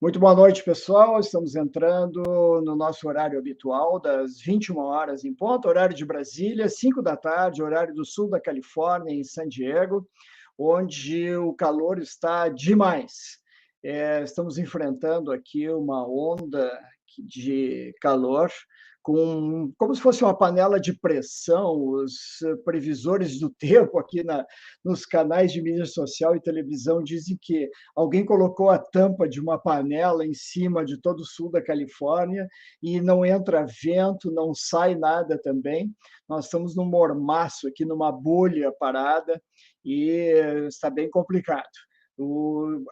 Muito boa noite, pessoal. Estamos entrando no nosso horário habitual, das 21 horas em ponto, horário de Brasília, 5 da tarde, horário do sul da Califórnia, em San Diego, onde o calor está demais. Estamos enfrentando aqui uma onda de calor, como se fosse uma panela de pressão. Os previsores do tempo aqui nos canais de mídia social e televisão dizem que alguém colocou a tampa de uma panela em cima de todo o sul da Califórnia e não entra vento, não sai nada também. Nós estamos num mormaço aqui, numa bolha parada, e está bem complicado.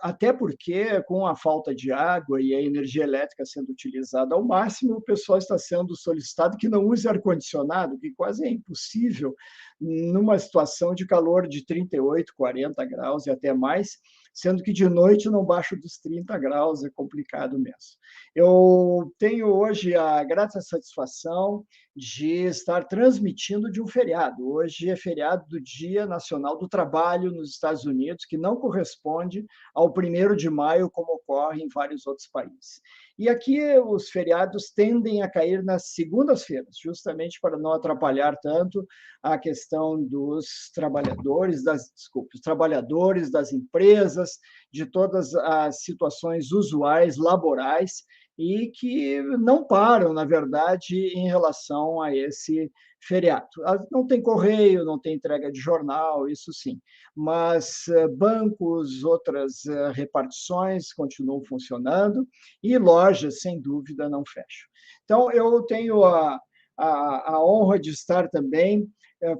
Até porque, com a falta de água e a energia elétrica sendo utilizada ao máximo, o pessoal está sendo solicitado que não use ar-condicionado, que quase é impossível numa situação de calor de 38, 40 graus e até mais, sendo que de noite não baixa dos 30 graus, é complicado mesmo. Eu tenho hoje a grata satisfação de estar transmitindo de um feriado. Hoje é feriado do Dia Nacional do Trabalho nos Estados Unidos, que não corresponde ao 1º de maio, como ocorre em vários outros países. E aqui os feriados tendem a cair nas segundas-feiras, justamente para não atrapalhar tanto a questão dos trabalhadores, os trabalhadores das empresas, de todas as situações usuais, laborais, e que não param, na verdade, em relação a esse feriado. Não tem correio, não tem entrega de jornal, isso sim, mas bancos, outras repartições continuam funcionando e lojas, sem dúvida, não fecham. Então, eu tenho a honra de estar também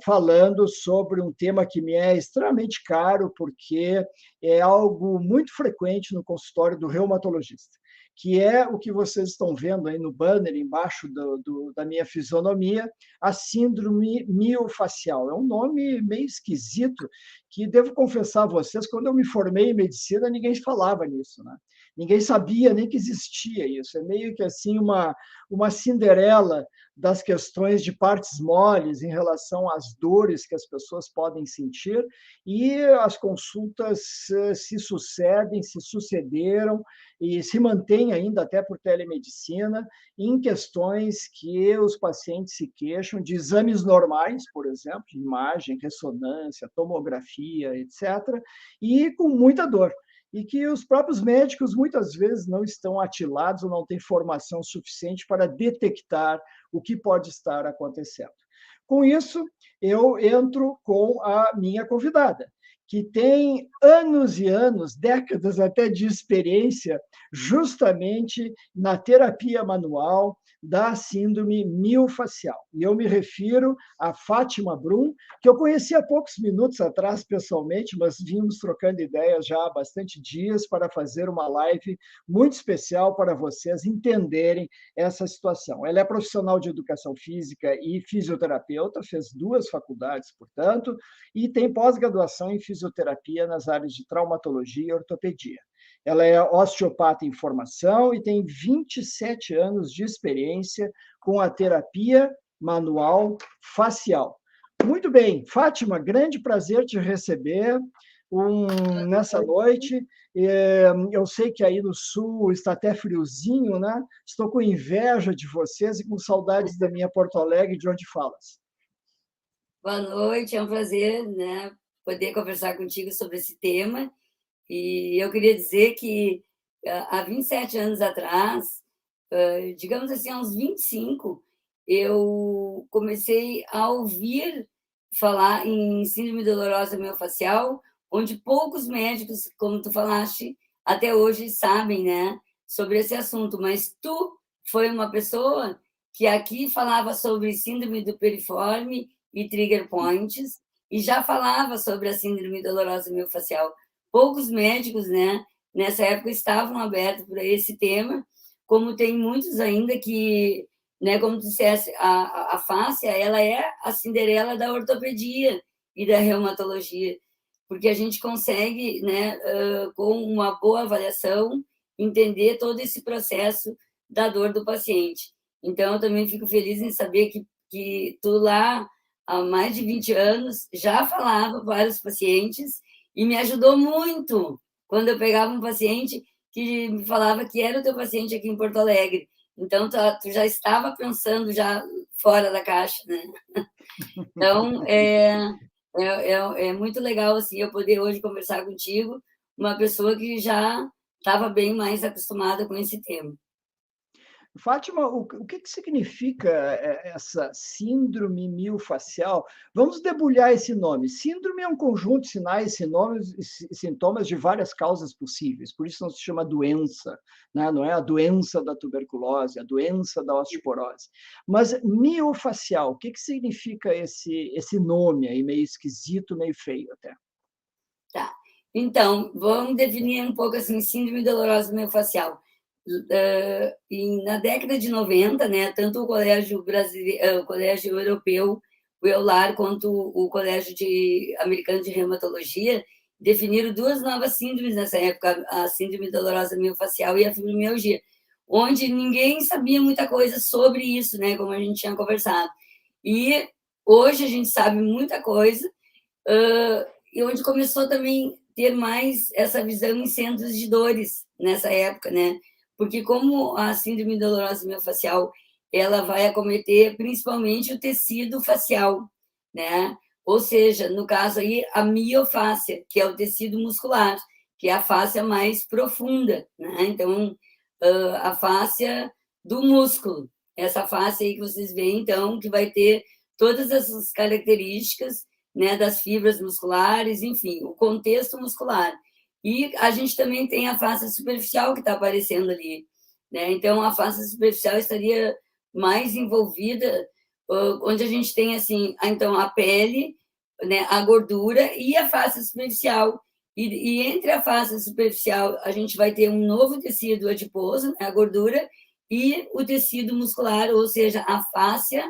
falando sobre um tema que me é extremamente caro, porque é algo muito frequente no consultório do reumatologista, que é o que vocês estão vendo aí no banner, embaixo da minha fisionomia, a síndrome miofacial. É um nome meio esquisito, que devo confessar a vocês, quando eu me formei em medicina, ninguém falava nisso, né? Ninguém sabia nem que existia isso. É meio que assim uma Cinderela das questões de partes moles em relação às dores que as pessoas podem sentir, e as consultas se sucedem, se sucederam e se mantêm ainda até por telemedicina em questões que os pacientes se queixam de exames normais, por exemplo, imagem, ressonância, tomografia, etc., e com muita dor. E que os próprios médicos muitas vezes não estão atilados ou não têm formação suficiente para detectar o que pode estar acontecendo. Com isso, eu entro com a minha convidada, que tem anos e anos, décadas até de experiência, justamente na terapia manual da síndrome miofacial. E eu me refiro a Fátima Brum, que eu conheci há poucos minutos atrás pessoalmente, mas vimos trocando ideias já há bastante dias para fazer uma live muito especial para vocês entenderem essa situação. Ela é profissional de educação física e fisioterapeuta, fez 2 faculdades, portanto, e tem pós-graduação em fisioterapia nas áreas de traumatologia e ortopedia. Ela é osteopata em formação e tem 27 anos de experiência com a terapia manual facial. Muito bem, Fátima, grande prazer te receber nessa noite. Eu sei que aí no sul está até friozinho, né? Estou com inveja de vocês e com saudades da minha Porto Alegre, de onde falas. Boa noite, é um prazer, né, poder conversar contigo sobre esse tema. E eu queria dizer que há 27 anos atrás, digamos assim, há uns 25, eu comecei a ouvir falar em síndrome dolorosa miofascial, onde poucos médicos, como tu falaste, até hoje sabem, né, sobre esse assunto. Mas tu foi uma pessoa que aqui falava sobre síndrome do piriforme e trigger points, e já falava sobre a síndrome dolorosa miofascial. Poucos médicos, né, nessa época estavam abertos para esse tema, como tem muitos ainda que, né, como tu disseste, a fáscia, ela é a Cinderela da ortopedia e da reumatologia, porque a gente consegue, né, com uma boa avaliação, entender todo esse processo da dor do paciente. Então, eu também fico feliz em saber que tu lá, há mais de 20 anos, já falava para os pacientes e me ajudou muito quando eu pegava um paciente que me falava que era o teu paciente aqui em Porto Alegre. Então, tu já estava pensando já fora da caixa, né? Então, é muito legal, assim, eu poder hoje conversar contigo, uma pessoa que já estava bem mais acostumada com esse tema. Fátima, o que significa essa síndrome miofascial? Vamos debulhar esse nome. Síndrome é um conjunto de sinais, sintomas de várias causas possíveis, por isso não se chama doença, né? Não é a doença da tuberculose, a doença da osteoporose. Mas miofascial, o que significa esse nome aí, meio esquisito, meio feio até? Tá. Então, vamos definir um pouco assim, síndrome dolorosa miofascial. Na década de 90, né, tanto o Colégio Brasileiro, o Colégio Europeu, o EULAR, quanto o Colégio Americano de Reumatologia, definiram duas novas síndromes nessa época, a síndrome dolorosa miofascial e a fibromialgia, onde ninguém sabia muita coisa sobre isso, né, como a gente tinha conversado. E hoje a gente sabe muita coisa, e onde começou também ter mais essa visão em centros de dores nessa época, né? Porque como a síndrome dolorosa miofascial, ela vai acometer principalmente o tecido facial, né? Ou seja, no caso aí, a miofáscia, que é o tecido muscular, que é a fáscia mais profunda, né? Então, a fáscia do músculo, essa fáscia aí que vocês veem, então, que vai ter todas essas características, né, das fibras musculares, enfim, o contexto muscular. E a gente também tem a face superficial que está aparecendo ali, né? Então, a face superficial estaria mais envolvida, onde a gente tem, assim, então, a pele, né, a gordura e a face superficial. E entre a face superficial, a gente vai ter um novo tecido adiposo, né, a gordura, e o tecido muscular, ou seja, a fáscia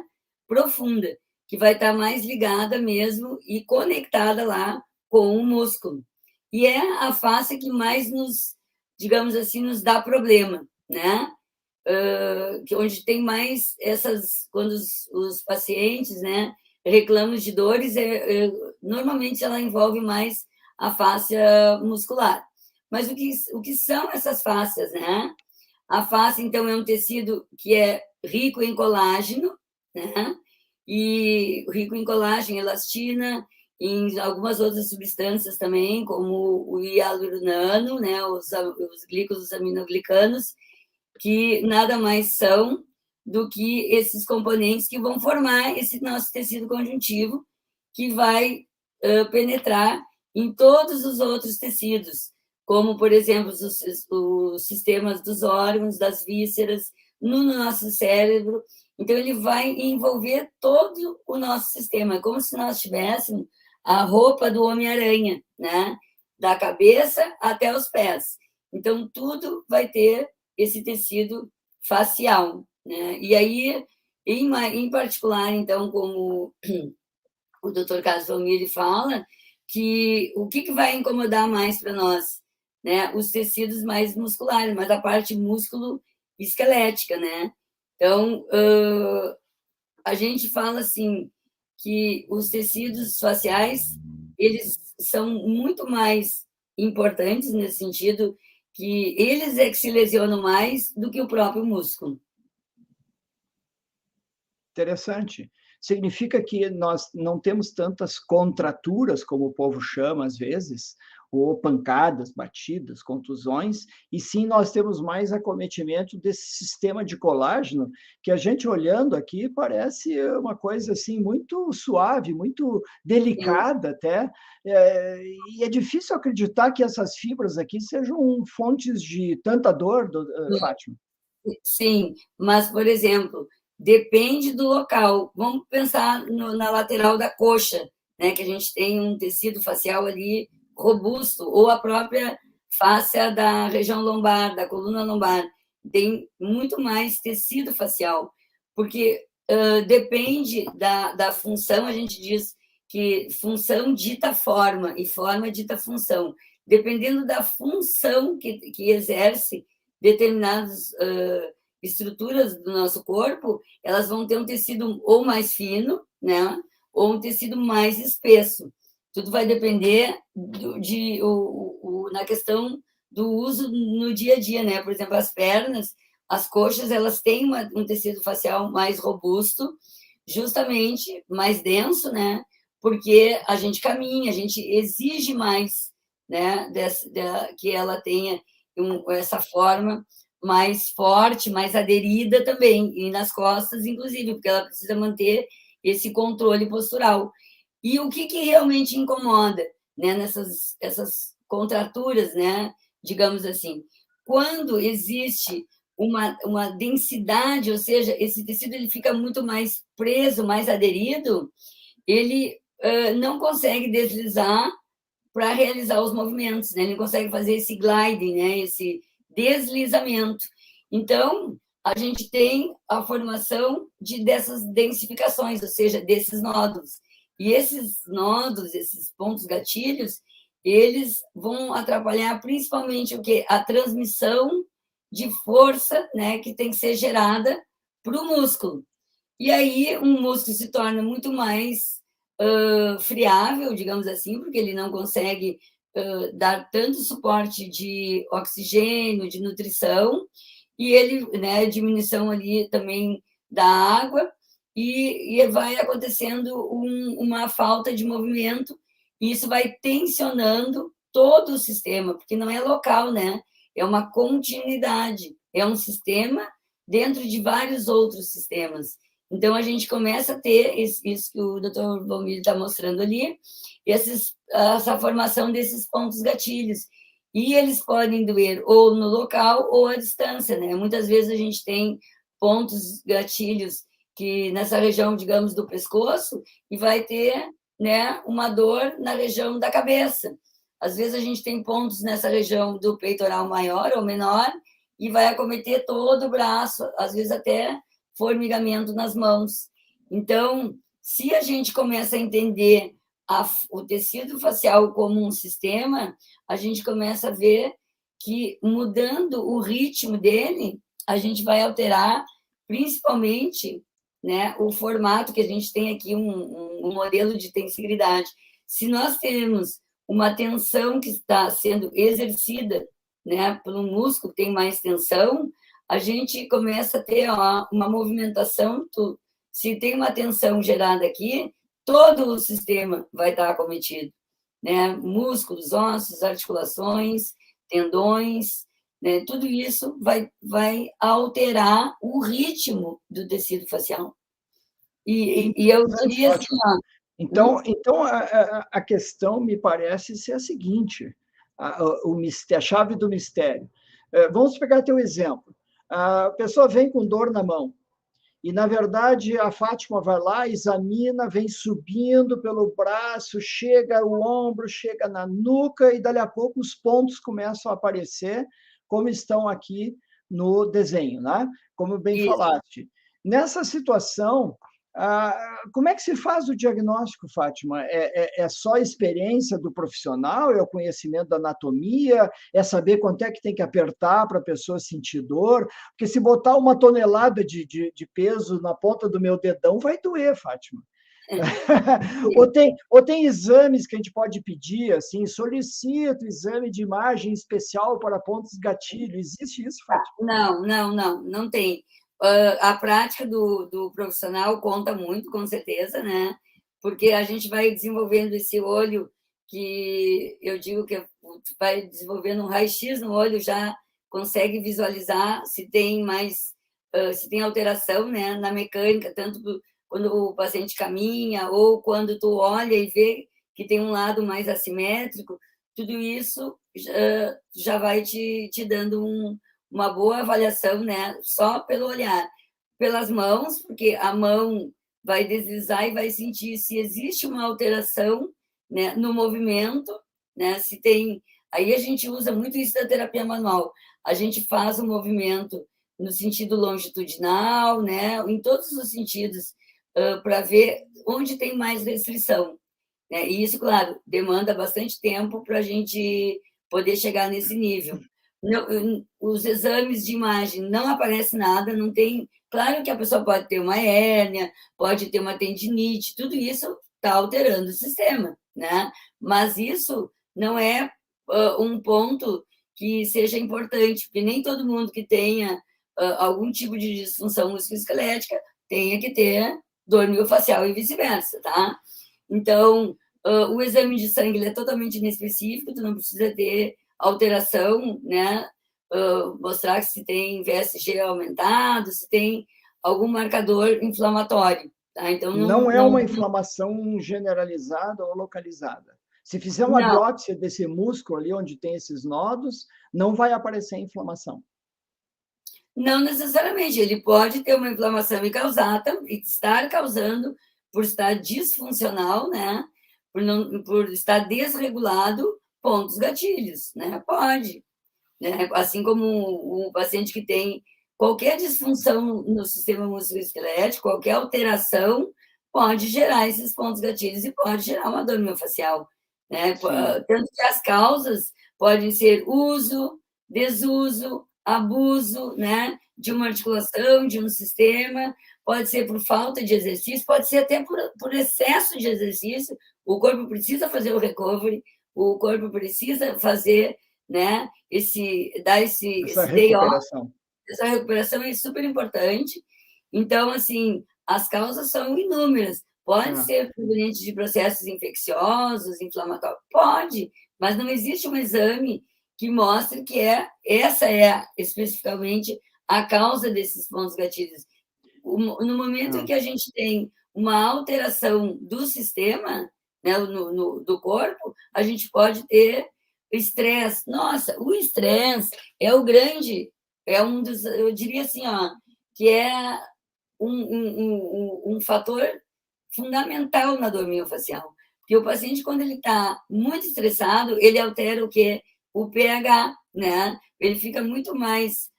profunda, que vai estar mais ligada mesmo e conectada lá com o músculo. E é a face que mais nos, digamos assim, nos dá problema, né? Onde tem mais essas, quando os pacientes, né, reclamam de dores, normalmente ela envolve mais a fáscia muscular. Mas o que são essas fáscias, né? A face, então, é um tecido que é rico em colágeno, né? E rico em colágeno, elastina, em algumas outras substâncias também, como o hialuronano, né? Os glicos aminoglicanos, que nada mais são do que esses componentes que vão formar esse nosso tecido conjuntivo, que vai penetrar em todos os outros tecidos, como, por exemplo, os sistemas dos órgãos, das vísceras, no nosso cérebro. Então, ele vai envolver todo o nosso sistema, como se nós tivéssemos a roupa do Homem-Aranha, né? Da cabeça até os pés. Então, tudo vai ter esse tecido facial, né? E aí, em particular, então, como o Dr. Carlos Valmir fala, que o que vai incomodar mais para nós, né? Os tecidos mais musculares, mas a parte músculo esquelética, né? Então, a gente fala assim que os tecidos faciais, eles são muito mais importantes nesse sentido que eles é que se lesionam mais do que o próprio músculo. Interessante. Significa que nós não temos tantas contraturas, como o povo chama às vezes, ou pancadas, batidas, contusões, e sim nós temos mais acometimento desse sistema de colágeno, que a gente olhando aqui parece uma coisa assim muito suave, muito delicada até, e é difícil acreditar que essas fibras aqui sejam fontes de tanta dor, Fátima. Sim, mas, por exemplo, depende do local. Vamos pensar na lateral da coxa, né, que a gente tem um tecido facial ali robusto, ou a própria fáscia da região lombar, da coluna lombar, tem muito mais tecido facial, porque depende da função, a gente diz que função dita forma e forma dita função. Dependendo da função que exerce, determinadas estruturas do nosso corpo, elas vão ter um tecido ou mais fino, né, ou um tecido mais espesso. Tudo vai depender na questão do uso no dia a dia, né? Por exemplo, as pernas, as coxas, elas têm um tecido facial mais robusto, justamente mais denso, né? Porque a gente caminha, a gente exige mais, né? Que ela tenha essa forma mais forte, mais aderida também, e nas costas, inclusive, porque ela precisa manter esse controle postural. E o que realmente incomoda, né, essas contraturas, né, digamos assim, quando existe uma densidade, ou seja, esse tecido ele fica muito mais preso, mais aderido, ele não consegue deslizar para realizar os movimentos, né? Ele não consegue fazer esse gliding, né? Esse deslizamento. Então, a gente tem a formação dessas densificações, ou seja, desses nódulos. E esses nódulos, esses pontos gatilhos, eles vão atrapalhar principalmente o quê? A transmissão de força, né, que tem que ser gerada para o músculo. E aí um músculo se torna muito mais friável, digamos assim, porque ele não consegue dar tanto suporte de oxigênio, de nutrição, e ele, né, diminuição ali também da água, e vai acontecendo uma falta de movimento, e isso vai tensionando todo o sistema, porque não é local, né? É uma continuidade, é um sistema dentro de vários outros sistemas. Então, a gente começa a ter isso que o Dr. Valmir está mostrando ali, essa formação desses pontos gatilhos. E eles podem doer ou no local ou à distância, né? Muitas vezes a gente tem pontos gatilhos que nessa região, digamos, do pescoço, e vai ter, né, uma dor na região da cabeça. Às vezes a gente tem pontos nessa região do peitoral maior ou menor, e vai acometer todo o braço, às vezes até formigamento nas mãos. Então, se a gente começa a entender o tecido facial como um sistema, a gente começa a ver que, mudando o ritmo dele, a gente vai alterar, principalmente, né, o formato que a gente tem aqui, um modelo de tensibilidade. Se nós temos uma tensão que está sendo exercida, né, pelo músculo que tem mais tensão, a gente começa a ter uma movimentação. Se tem uma tensão gerada aqui, todo o sistema vai estar acometido, né? Músculos, ossos, articulações, tendões, né? Tudo isso vai alterar o ritmo do tecido facial. E eu diria assim, ó, Então a questão me parece ser a seguinte: a chave do mistério. Vamos pegar teu exemplo. A pessoa vem com dor na mão. E, na verdade, a Fátima vai lá, examina, vem subindo pelo braço, chega o ombro, chega na nuca, e dali a pouco os pontos começam a aparecer, como estão aqui no desenho, né? Como bem falaste. Nessa situação, como é que se faz o diagnóstico, Fátima? É só a experiência do profissional, é o conhecimento da anatomia, é saber quanto é que tem que apertar para a pessoa sentir dor? Porque se botar uma tonelada de peso na ponta do meu dedão, vai doer, Fátima. ou tem exames que a gente pode pedir, assim, solicito exame de imagem especial para pontos gatilho. Existe isso, Fátima? Não tem. A prática do profissional conta muito, com certeza, né? Porque a gente vai desenvolvendo esse olho, que eu digo que vai desenvolvendo um raio-x no olho, já consegue visualizar se tem se tem alteração, né, na mecânica, tanto quando o paciente caminha, ou quando tu olha e vê que tem um lado mais assimétrico. Tudo isso já vai te dando uma boa avaliação, né? Só pelo olhar. Pelas mãos, porque a mão vai deslizar e vai sentir se existe uma alteração, né, no movimento, né? Se tem. Aí a gente usa muito isso da terapia manual. A gente faz o movimento no sentido longitudinal, né? Em todos os sentidos, para ver onde tem mais restrição, né? E isso, claro, demanda bastante tempo para a gente poder chegar nesse nível. Os exames de imagem não aparece nada, não tem. Claro que a pessoa pode ter uma hérnia, pode ter uma tendinite, tudo isso está alterando o sistema, né? Mas isso não é um ponto que seja importante, porque nem todo mundo que tenha algum tipo de disfunção musculoesquelética tenha que ter dor miofascial e vice-versa, tá? Então, o exame de sangue ele é totalmente inespecífico, tu não precisa ter alteração, né? Mostrar que se tem VSG aumentado, se tem algum marcador inflamatório, tá? Então, Não é uma inflamação generalizada ou localizada. Se fizer uma não, biópsia desse músculo ali onde tem esses nodos, não vai aparecer inflamação. não necessariamente. Ele pode ter uma inflamação e causar, e estar causando por estar disfuncional, né? Por estar desregulado pontos gatilhos, né? Pode, né? Assim como um paciente que tem qualquer disfunção no sistema musculoesquelético, qualquer alteração, pode gerar esses pontos gatilhos e pode gerar uma dor miofascial, né? Sim. Tanto que as causas podem ser uso, desuso, abuso, né? De uma articulação, de um sistema, pode ser por falta de exercício, pode ser até por excesso de exercício. O corpo precisa fazer o recovery, o corpo precisa fazer, né? Dar Essa esse day off, recuperação. essa recuperação é super importante. Então, assim, as causas são inúmeras. Pode É. ser proveniente de processos infecciosos, inflamatórios, pode, mas não existe um exame que mostre que essa é especificamente a causa desses pontos gatilhos. No momento em É. que a gente tem uma alteração do sistema, né, do corpo, a gente pode ter estresse. Nossa, o estresse é um dos, eu diria assim, ó, que é um fator fundamental na dor miofascial. Porque o paciente, quando ele está muito estressado, ele altera o quê? O pH, né? Ele fica muito mais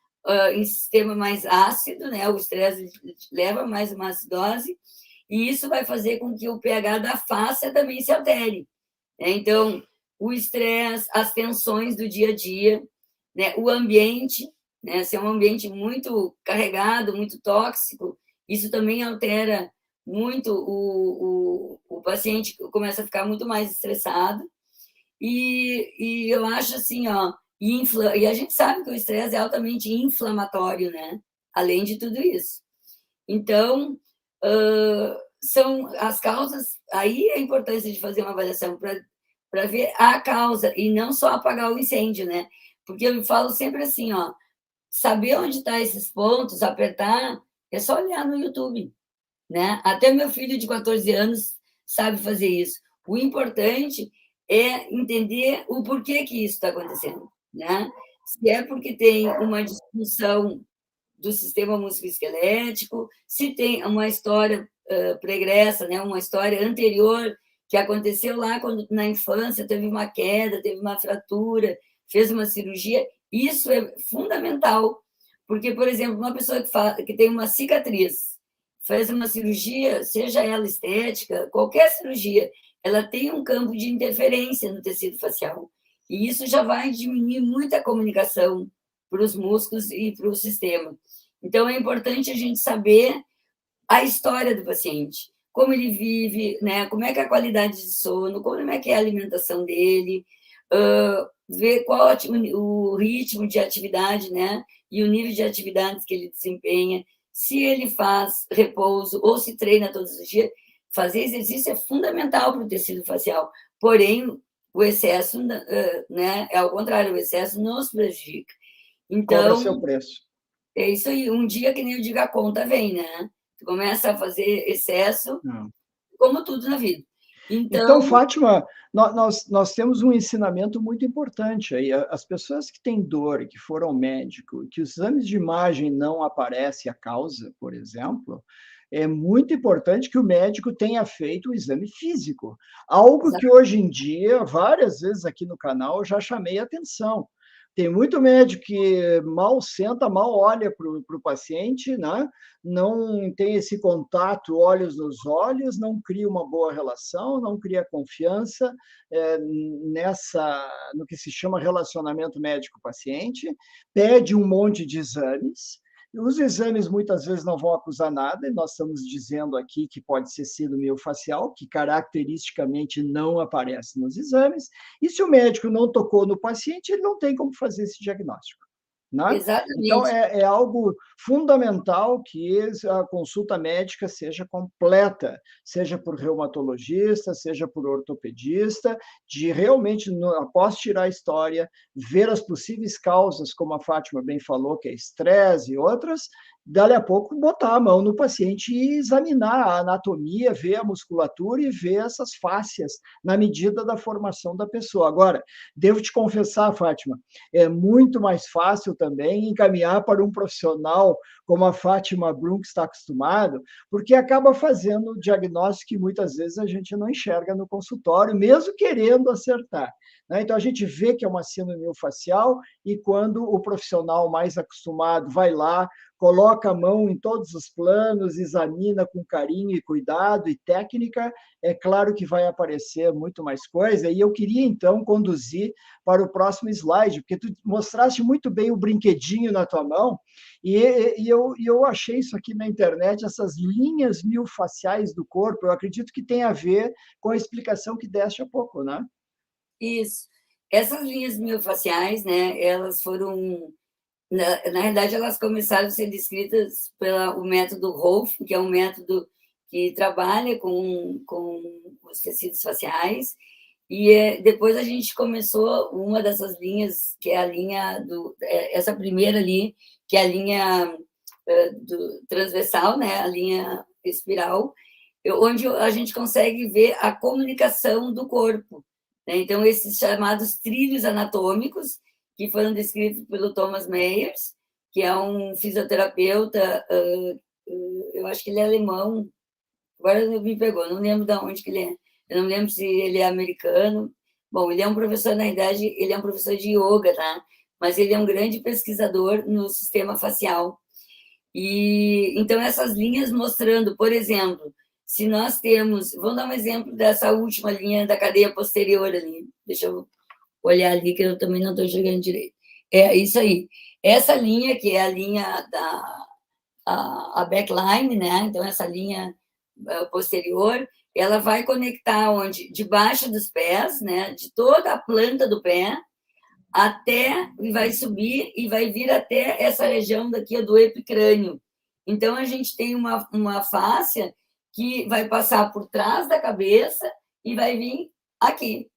em sistema mais ácido, né? O estresse leva mais uma acidose, e isso vai fazer com que o pH da face também se altere, né? Então, o estresse, as tensões do dia a dia, né? O ambiente, né? Se é um ambiente muito carregado, muito tóxico, isso também altera muito o paciente, começa a ficar muito mais estressado. E eu acho assim, ó, e a gente sabe que o estresse é altamente inflamatório, né? Além de tudo isso. Então, são as causas, aí a importância de fazer uma avaliação para ver a causa e não só apagar o incêndio, né? Porque eu falo sempre assim, ó, saber onde estão esses pontos, apertar, é só olhar no YouTube, né? Até meu filho de 14 anos sabe fazer isso. O importante é entender o porquê que isso está acontecendo, né? Se é porque tem uma disfunção do sistema musculoesquelético, se tem uma história pregressa, né? Uma história anterior que aconteceu lá quando na infância teve uma queda, teve uma fratura, fez uma cirurgia, isso é fundamental, porque, por exemplo, uma pessoa que tem uma cicatriz, faz uma cirurgia, seja ela estética, qualquer cirurgia, ela tem um campo de interferência no tecido facial. E isso já vai diminuir muito a comunicação para os músculos e para o sistema. Então, é importante a gente saber a história do paciente, como ele vive, né? Como é que é a qualidade de sono, como é que é a alimentação dele, ver qual o ritmo de atividade, né? E o nível de atividades que ele desempenha, se ele faz repouso ou se treina todos os dias. Fazer exercício é fundamental para o tecido facial, porém, o excesso, né? É ao contrário, o excesso nos prejudica. Cobra seu Então, preço. é isso aí. Um dia que nem eu digo, a conta vem, né? Tu começa a fazer excesso, Não. como tudo na vida. Então, Então, Fátima, nós temos um ensinamento muito importante aí. As pessoas que têm dor e que foram ao médico, que os exames de imagem não aparecem a causa, por exemplo, é muito importante que o médico tenha feito o exame físico. Algo que hoje em dia, várias vezes aqui no canal, eu já chamei atenção. Tem muito médico que mal senta, mal olha para o paciente, né? Não tem esse contato olhos nos olhos, não cria uma boa relação, não cria confiança no que se chama relacionamento médico-paciente, pede um monte de exames, Os exames muitas vezes não vão acusar nada, e nós estamos dizendo aqui que pode ser síndrome miofascial, que caracteristicamente não aparece nos exames, e se o médico não tocou no paciente, ele não tem como fazer esse diagnóstico. Né? Então, Exatamente. é algo fundamental que a consulta médica seja completa, seja por reumatologista, seja por ortopedista, de realmente, após tirar a história, ver as possíveis causas, como a Fátima bem falou, que é estresse e outras, dali a pouco botar a mão no paciente e examinar a anatomia, ver a musculatura e ver essas fáscias na medida da formação da pessoa. Agora, devo te confessar, Fátima, é muito mais fácil também encaminhar para um profissional como a Fátima Brum, que está acostumado, porque acaba fazendo o diagnóstico que muitas vezes a gente não enxerga no consultório, mesmo querendo acertar. Né? Então, a gente vê que é uma síndrome miofascial e quando o profissional mais acostumado vai lá, coloca a mão em todos os planos, examina com carinho e cuidado e técnica, é claro que vai aparecer muito mais coisa. E eu queria, então, conduzir para o próximo slide, porque tu mostraste muito bem o brinquedinho na tua mão, e eu achei isso aqui na internet, essas linhas miofasciais do corpo, eu acredito que tem a ver com a explicação que deste há pouco, né? Isso. Essas linhas miofasciais, né, elas foram, na realidade, elas começaram a ser descritas pelo método Rolf, que é um método que trabalha com os tecidos faciais, e depois a gente começou uma dessas linhas, que é a linha essa primeira ali, que é a linha do transversal, né, a linha espiral, onde a gente consegue ver a comunicação do corpo. Né? Então, esses chamados trilhos anatômicos, que foram descritos pelo Thomas Meyers, que é um fisioterapeuta, eu acho que ele é alemão, agora me pegou, não lembro de onde que ele é, eu não lembro se ele é americano. Bom, ele é um professor, na idade, ele é um professor de yoga, tá? Mas ele é um grande pesquisador no sistema facial. E então essas linhas mostrando, por exemplo, se nós temos, vamos dar um exemplo dessa última linha da cadeia posterior ali. Deixa eu olhar ali que eu também não estou enxergando direito. É isso aí. Essa linha que é a linha a backline, né? Então essa linha posterior, ela vai conectar onde debaixo dos pés, né? De toda a planta do pé até, e vai subir e vai vir até essa região daqui do epicrânio. Então, a gente tem uma fáscia que vai passar por trás da cabeça e vai vir aqui.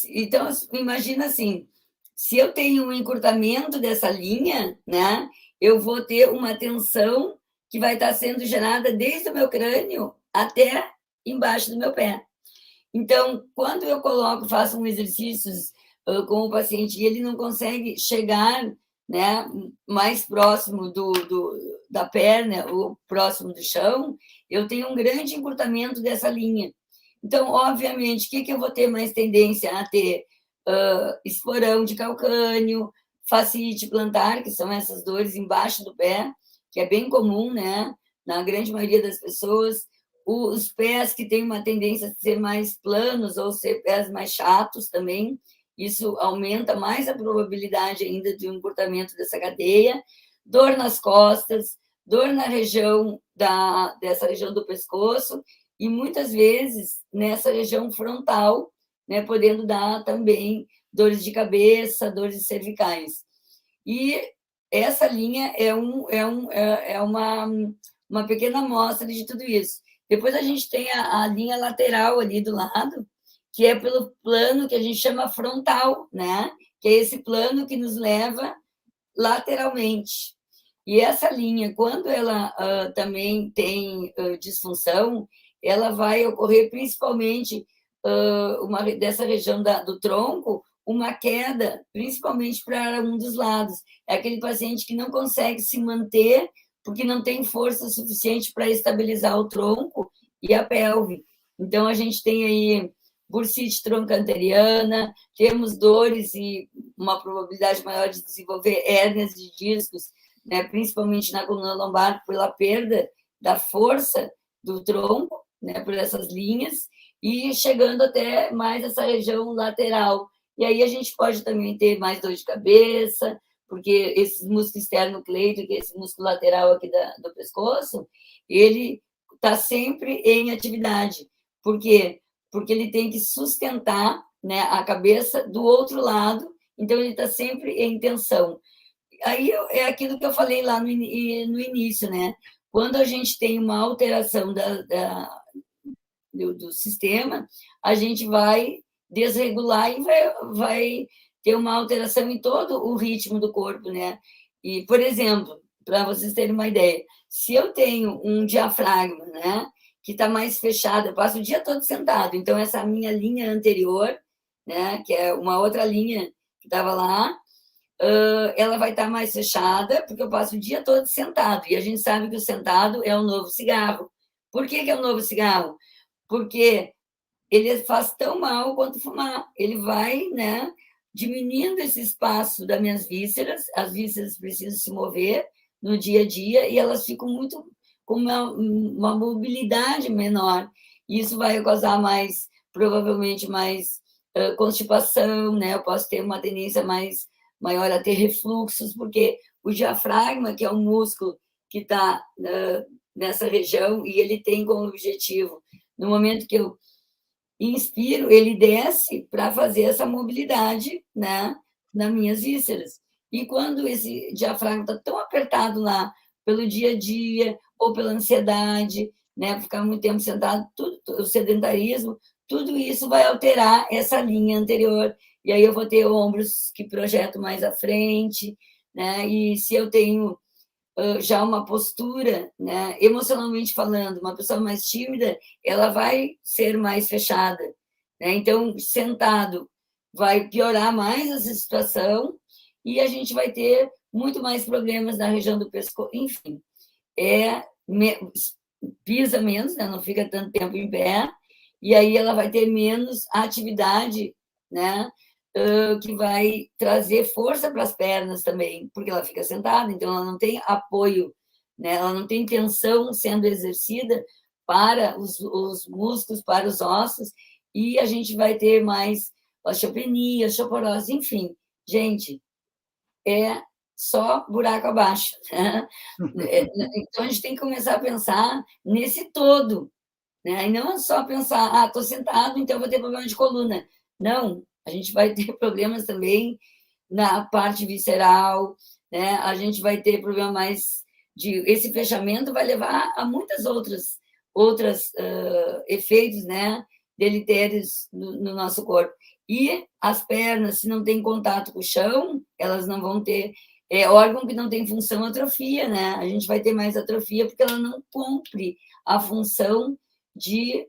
Então, imagina assim, se eu tenho um encurtamento dessa linha, né, eu vou ter uma tensão que vai estar sendo gerada desde o meu crânio até embaixo do meu pé. Então, quando eu faço um exercício com o paciente e ele não consegue chegar, né, mais próximo da perna ou próximo do chão, eu tenho um grande encurtamento dessa linha. Então, obviamente, o que eu vou ter mais tendência a ter? Esporão de calcânio, fascite plantar, que são essas dores embaixo do pé, que é bem comum, né, na grande maioria das pessoas. Os pés que têm uma tendência a ser mais planos ou ser pés mais chatos também, isso aumenta mais a probabilidade ainda de um encurtamento dessa cadeia. Dor nas costas, dor na região dessa região do pescoço e muitas vezes nessa região frontal, né, podendo dar também dores de cabeça, dores cervicais. E essa linha é uma pequena amostra de tudo isso. Depois a gente tem a linha lateral ali do lado, que é pelo plano que a gente chama frontal, né? Que é esse plano que nos leva lateralmente. E essa linha, quando ela também tem disfunção, ela vai ocorrer principalmente dessa região do tronco, uma queda, principalmente para um dos lados. É aquele paciente que não consegue se manter porque não tem força suficiente para estabilizar o tronco e a pelve. Então, a gente tem aí bursite troncanteriana, temos dores e uma probabilidade maior de desenvolver hérnias de discos, né, principalmente na coluna lombar, pela perda da força do tronco, né, por essas linhas, e chegando até mais essa região lateral. E aí a gente pode também ter mais dor de cabeça, porque esse músculo esternocleido, que é esse músculo lateral aqui do pescoço, ele está sempre em atividade. Por quê? Porque ele tem que sustentar, né, a cabeça do outro lado, então ele está sempre em tensão. Aí é aquilo que eu falei lá no início, né? Quando a gente tem uma alteração do sistema, a gente vai desregular e vai ter uma alteração em todo o ritmo do corpo, né? E, por exemplo, para vocês terem uma ideia, se eu tenho um diafragma, né, que está mais fechado, eu passo o dia todo sentado, então essa minha linha anterior, né, que é uma outra linha que estava lá, ela vai estar mais fechada, porque eu passo o dia todo sentado, e a gente sabe que o sentado é o novo cigarro. Por que é o novo cigarro? Porque ele faz tão mal quanto fumar. Ele vai, né, diminuindo esse espaço das minhas vísceras, as vísceras precisam se mover no dia a dia e elas ficam muito com uma mobilidade menor. Isso vai causar mais, provavelmente, mais constipação, né? Eu posso ter uma tendência maior a ter refluxos, porque o diafragma, que é um músculo que está nessa região, e ele tem como objetivo, no momento que eu inspiro, ele desce para fazer essa mobilidade, né, nas minhas vísceras. E quando esse diafragma está tão apertado lá pelo dia a dia, ou pela ansiedade, né, ficar muito tempo sentado, o sedentarismo, tudo isso vai alterar essa linha anterior. E aí eu vou ter ombros que projetam mais à frente, né? E se eu tenho já uma postura, né, emocionalmente falando, uma pessoa mais tímida, ela vai ser mais fechada, né? Então, sentado vai piorar mais essa situação e a gente vai ter muito mais problemas na região do pescoço, enfim, pisa menos, né? Não fica tanto tempo em pé, e aí ela vai ter menos atividade, né? Que vai trazer força para as pernas também, porque ela fica sentada, então ela não tem apoio, né? Ela não tem tensão sendo exercida para os músculos, para os ossos, e a gente vai ter mais osteopenia, osteoporose, enfim. Gente, é só buraco abaixo, né? Então, a gente tem que começar a pensar nesse todo, né? E não só pensar, estou sentado, então vou ter problema de coluna. Não, a gente vai ter problemas também na parte visceral, né? A gente vai ter problema mais de... Esse fechamento vai levar a muitas outras efeitos, né? Deletérios no nosso corpo. E as pernas, se não tem contato com o chão, elas não vão ter... órgão que não tem função, atrofia, né? A gente vai ter mais atrofia porque ela não cumpre a função de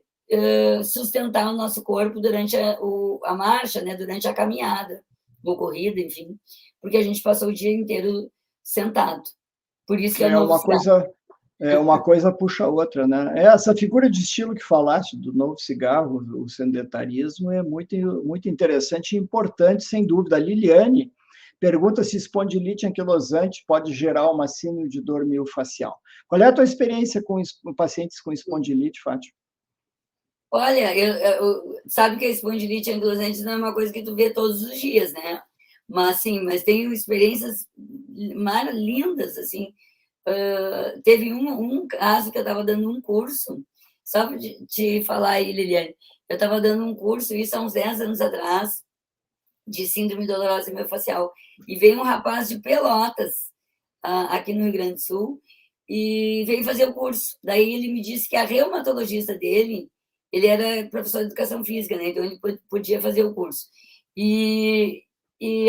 sustentar o nosso corpo durante a marcha, né? Durante a caminhada, ou corrida, enfim, porque a gente passou o dia inteiro sentado. Por isso que é o novo cigarro. Uma coisa puxa a outra, né? Essa figura de estilo que falaste do novo cigarro, o sedentarismo, é muito, muito interessante e importante, sem dúvida. A Liliane pergunta se espondilite anquilosante pode gerar uma síndrome de dor miofascial. Qual é a tua experiência com pacientes com espondilite, Fátima? Olha, sabe que a espondilite anquilosante não é uma coisa que tu vê todos os dias, né? Mas, sim, mas tenho experiências lindas, assim. Teve um caso que eu estava dando um curso, só para te falar aí, Liliane, eu estava dando um curso, isso há uns 10 anos atrás, de síndrome dolorosa miofascial, e veio um rapaz de Pelotas, aqui no Rio Grande do Sul, e veio fazer o curso. Daí ele me disse que a reumatologista dele, ele era professor de educação física, né? Então ele podia fazer o curso. E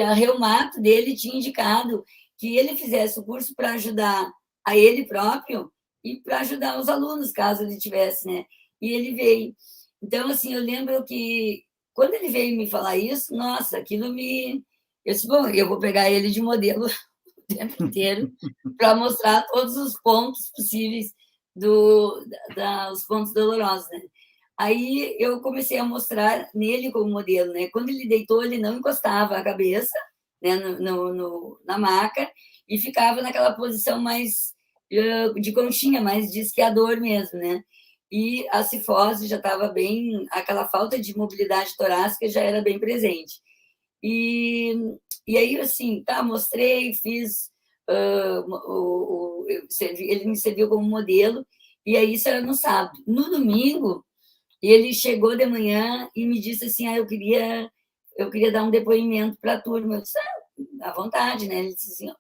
a reumato dele tinha indicado que ele fizesse o curso para ajudar a ele próprio e para ajudar os alunos, caso ele tivesse, né? E ele veio. Então, assim, eu lembro que quando ele veio me falar isso, nossa, aquilo me... Eu disse, bom, eu vou pegar ele de modelo o tempo inteiro para mostrar todos os pontos possíveis os pontos dolorosos, né? Aí eu comecei a mostrar nele como modelo, né? Quando ele deitou, ele não encostava a cabeça, né, na maca e ficava naquela posição mais de conchinha, mais de esquiador mesmo, né? E a cifose já estava bem, aquela falta de mobilidade torácica já era bem presente. E E aí, assim, tá, mostrei, fiz, ele me serviu como modelo, e aí isso era no sábado. No domingo, ele chegou de manhã e me disse assim, eu queria dar um depoimento para a turma. Eu disse, à vontade, né? Ele disse assim,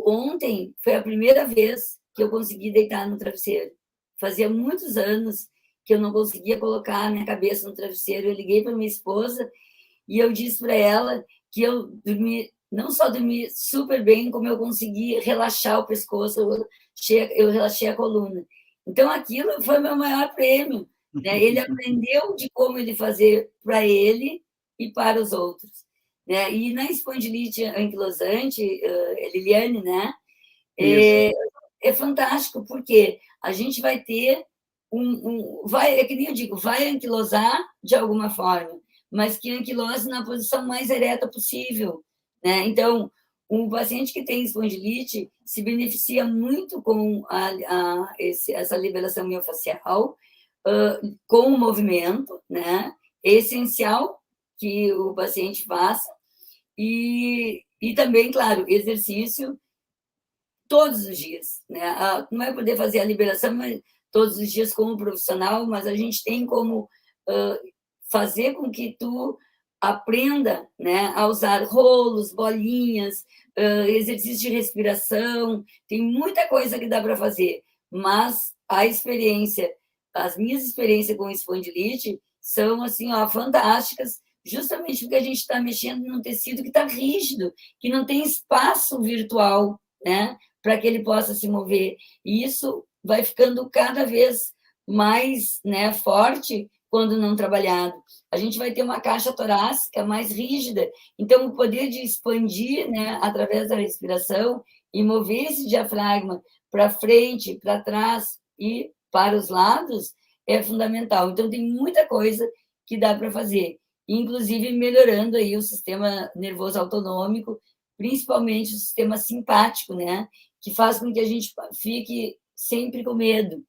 ontem foi a primeira vez que eu consegui deitar no travesseiro. Fazia muitos anos que eu não conseguia colocar a minha cabeça no travesseiro. Eu liguei para minha esposa e eu disse para ela que eu dormi, não só dormi super bem, como eu consegui relaxar o pescoço, eu relaxei a coluna. Então, aquilo foi meu maior prêmio. Né? Ele aprendeu de como ele fazer para ele e para os outros. Né? E na espondilite anquilosante, Liliane, né? É fantástico, porque a gente vai ter é que nem eu digo, vai anquilosar de alguma forma, mas que anquilose na posição mais ereta possível. Né? Então, um paciente que tem espondilite se beneficia muito com essa liberação miofascial, com o movimento, né? É essencial que o paciente faça, e também, claro, exercício todos os dias. Né? Não vai poder fazer a liberação todos os dias como profissional, mas a gente tem como fazer com que tu aprenda, né, a usar rolos, bolinhas, exercício de respiração, tem muita coisa que dá para fazer, mas as minhas experiências com espondilite são assim, ó, fantásticas, justamente porque a gente está mexendo num tecido que está rígido, que não tem espaço virtual, né, para que ele possa se mover. E isso vai ficando cada vez mais, né, forte quando não trabalhado. A gente vai ter uma caixa torácica mais rígida, então o poder de expandir, né, através da respiração e mover esse diafragma para frente, para trás e para os lados é fundamental. Então tem muita coisa que dá para fazer, inclusive melhorando aí o sistema nervoso autonômico, principalmente o sistema simpático, né, que faz com que a gente fique sempre com medo,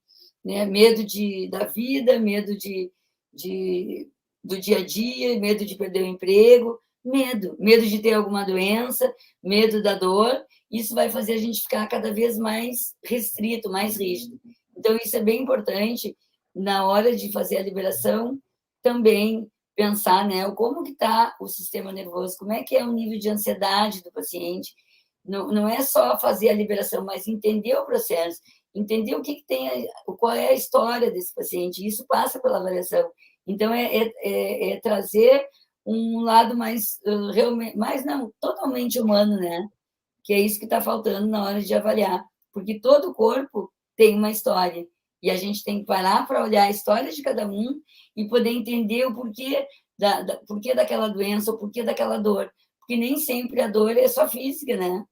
né? Medo da vida, medo do dia a dia, medo de perder o emprego, medo de ter alguma doença, medo da dor. Isso vai fazer a gente ficar cada vez mais restrito, mais rígido. Então, isso é bem importante na hora de fazer a liberação, também pensar, né, como que está o sistema nervoso, como é que é o nível de ansiedade do paciente. Não é só fazer a liberação, mas entender o processo, entender o que tem, qual é a história desse paciente. Isso passa pela avaliação. Então, é trazer um lado mais, realmente, mais não, totalmente humano, né? Que é isso que está faltando na hora de avaliar. Porque todo corpo tem uma história. E a gente tem que parar para olhar a história de cada um e poder entender o porquê, porquê daquela doença, o porquê daquela dor. Porque nem sempre a dor é só física, né?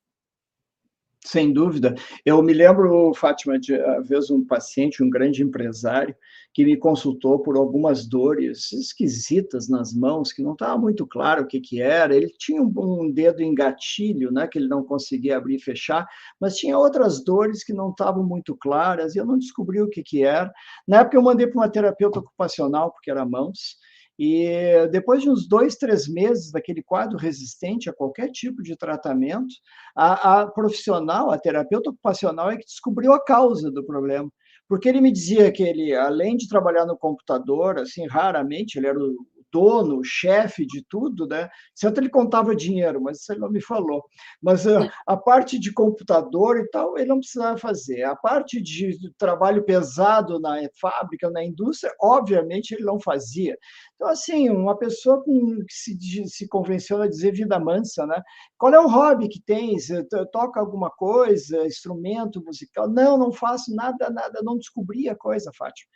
Sem dúvida. Eu me lembro, Fátima, de uma vez um paciente, um grande empresário, que me consultou por algumas dores esquisitas nas mãos, que não estava muito claro o que, que era. Ele tinha um dedo em gatilho, né, que ele não conseguia abrir e fechar, mas tinha outras dores que não estavam muito claras, e eu não descobri o que, que era. Na época, eu mandei para uma terapeuta ocupacional, porque era mãos, e depois de uns 2, 3 meses daquele quadro resistente a qualquer tipo de tratamento, a profissional, a terapeuta ocupacional, é que descobriu a causa do problema. Porque ele me dizia que ele, além de trabalhar no computador, assim, raramente, ele era o dono, o chefe de tudo, né? Certo, ele contava dinheiro, mas isso ele não me falou. Mas a parte de computador e tal, ele não precisava fazer. A parte de trabalho pesado na fábrica, na indústria, obviamente ele não fazia. Então, assim, uma pessoa que se convenceu a dizer vida mansa, né? Qual é o hobby que tens? Toca alguma coisa, instrumento musical? Não, não faço nada, nada, não descobri a coisa, Fátima.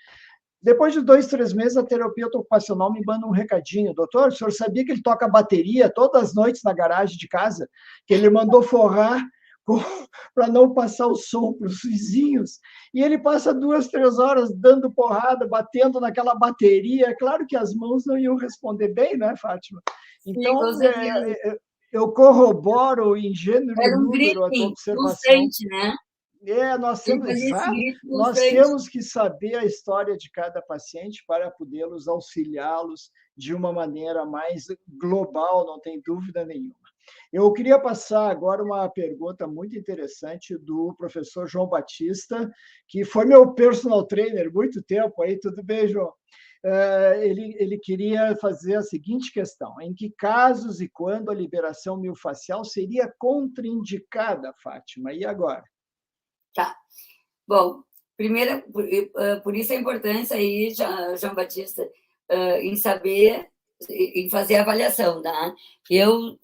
Depois de 2, 3 meses, a terapeuta ocupacional me manda um recadinho. Doutor, o senhor sabia que ele toca bateria todas as noites na garagem de casa? Que ele mandou forrar para não passar o som para os vizinhos. E ele passa 2, 3 horas dando porrada, batendo naquela bateria. É claro que as mãos não iam responder bem, né, Fátima? Sim, com Então, certeza. eu corroboro em gênero e Era um número a tua grito observação. constante, né? Nós Ele temos, fazia esse exato, grito nós constante. temos que saber a história de cada paciente para podermos auxiliá-los de uma maneira mais global, não tem dúvida nenhuma. Eu queria passar agora uma pergunta muito interessante do professor João Batista, que foi meu personal trainer muito tempo aí. Tudo bem, João? Ele queria fazer a seguinte questão: em que casos e quando a liberação miofascial seria contraindicada, Fátima? E agora? Tá. Bom, primeiro, por isso a importância aí, João Batista, em saber, em fazer a avaliação, tá? Eu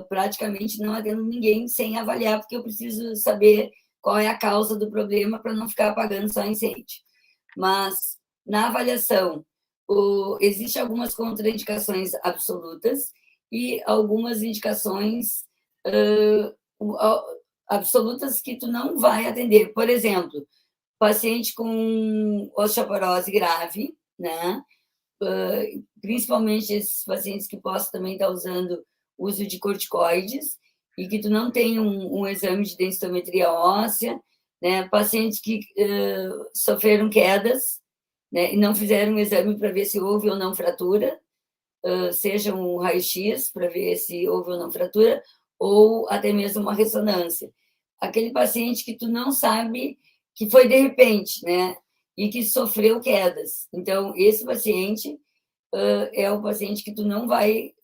praticamente não atendo ninguém sem avaliar, porque eu preciso saber qual é a causa do problema para não ficar apagando só incêndio. Mas, na avaliação, existem algumas contraindicações absolutas e algumas indicações absolutas que tu não vai atender. Por exemplo, paciente com osteoporose grave, né? Principalmente esses pacientes que possam também estar usando uso de corticoides e que tu não tem um exame de densitometria óssea, né? Pacientes que sofreram quedas, né? E não fizeram um exame para ver se houve ou não fratura, seja um raio-x para ver se houve ou não fratura, ou até mesmo uma ressonância. Aquele paciente que tu não sabe, que foi de repente, né? E que sofreu quedas. Então, esse paciente é o paciente que tu não vai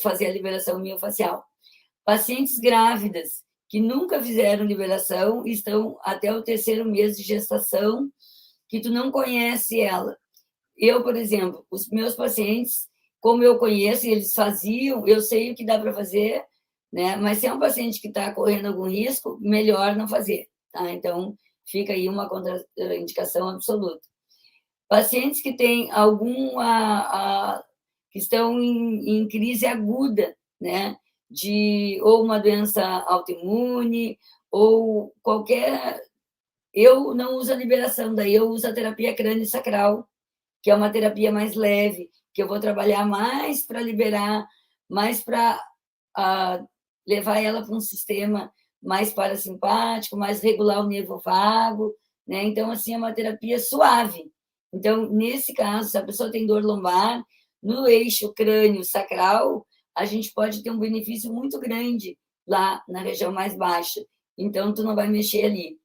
fazer a liberação miofascial. Pacientes grávidas que nunca fizeram liberação, estão até o 3º mês de gestação, que tu não conhece ela. Eu, por exemplo, os meus pacientes, como eu conheço, eles faziam, eu sei o que dá para fazer, né? Mas se é um paciente que está correndo algum risco, melhor não fazer, tá? Então, fica aí uma contraindicação absoluta. Pacientes que têm que estão em crise aguda, né? De ou uma doença autoimune, ou qualquer. Eu não uso a liberação, daí eu uso a terapia crânio-sacral, que é uma terapia mais leve, que eu vou trabalhar mais para liberar, mais para levar ela para um sistema mais parasimpático, mais regular o nervo vago, né? Então, assim, é uma terapia suave. Então, nesse caso, se a pessoa tem dor lombar, no eixo crânio-sacral, a gente pode ter um benefício muito grande lá na região mais baixa. Então, tu não vai mexer ali.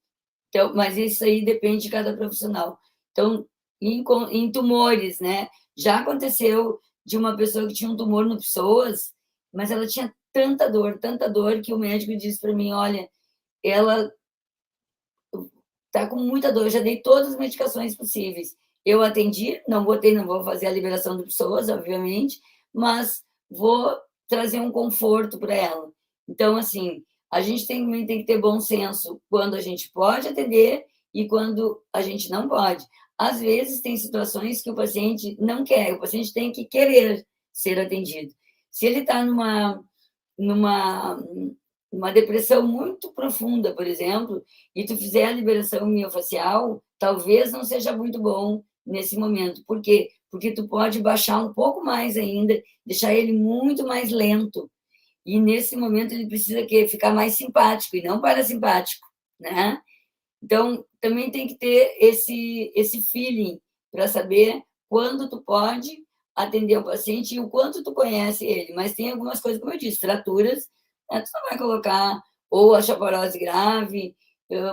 Então, mas isso aí depende de cada profissional. Então, em tumores, né? Já aconteceu de uma pessoa que tinha um tumor no psoas, mas ela tinha tanta dor, que o médico disse para mim: olha, ela está com muita dor, eu já dei todas as medicações possíveis. Eu atendi, não vou fazer a liberação do psoas, obviamente, mas vou trazer um conforto para ela. Então, assim, a gente também tem que ter bom senso quando a gente pode atender e quando a gente não pode. Às vezes, tem situações que o paciente não quer, o paciente tem que querer ser atendido. Se ele está numa depressão muito profunda, por exemplo, e tu fizer a liberação miofascial, talvez não seja muito bom nesse momento. Por quê? Porque tu pode baixar um pouco mais ainda, deixar ele muito mais lento. E nesse momento ele precisa ficar mais simpático e não parasimpático, né? Então, também tem que ter esse feeling para saber quando tu pode atender o paciente e o quanto tu conhece ele. Mas tem algumas coisas, como eu disse, fraturas, né? Tu não vai colocar ou osteoporose grave,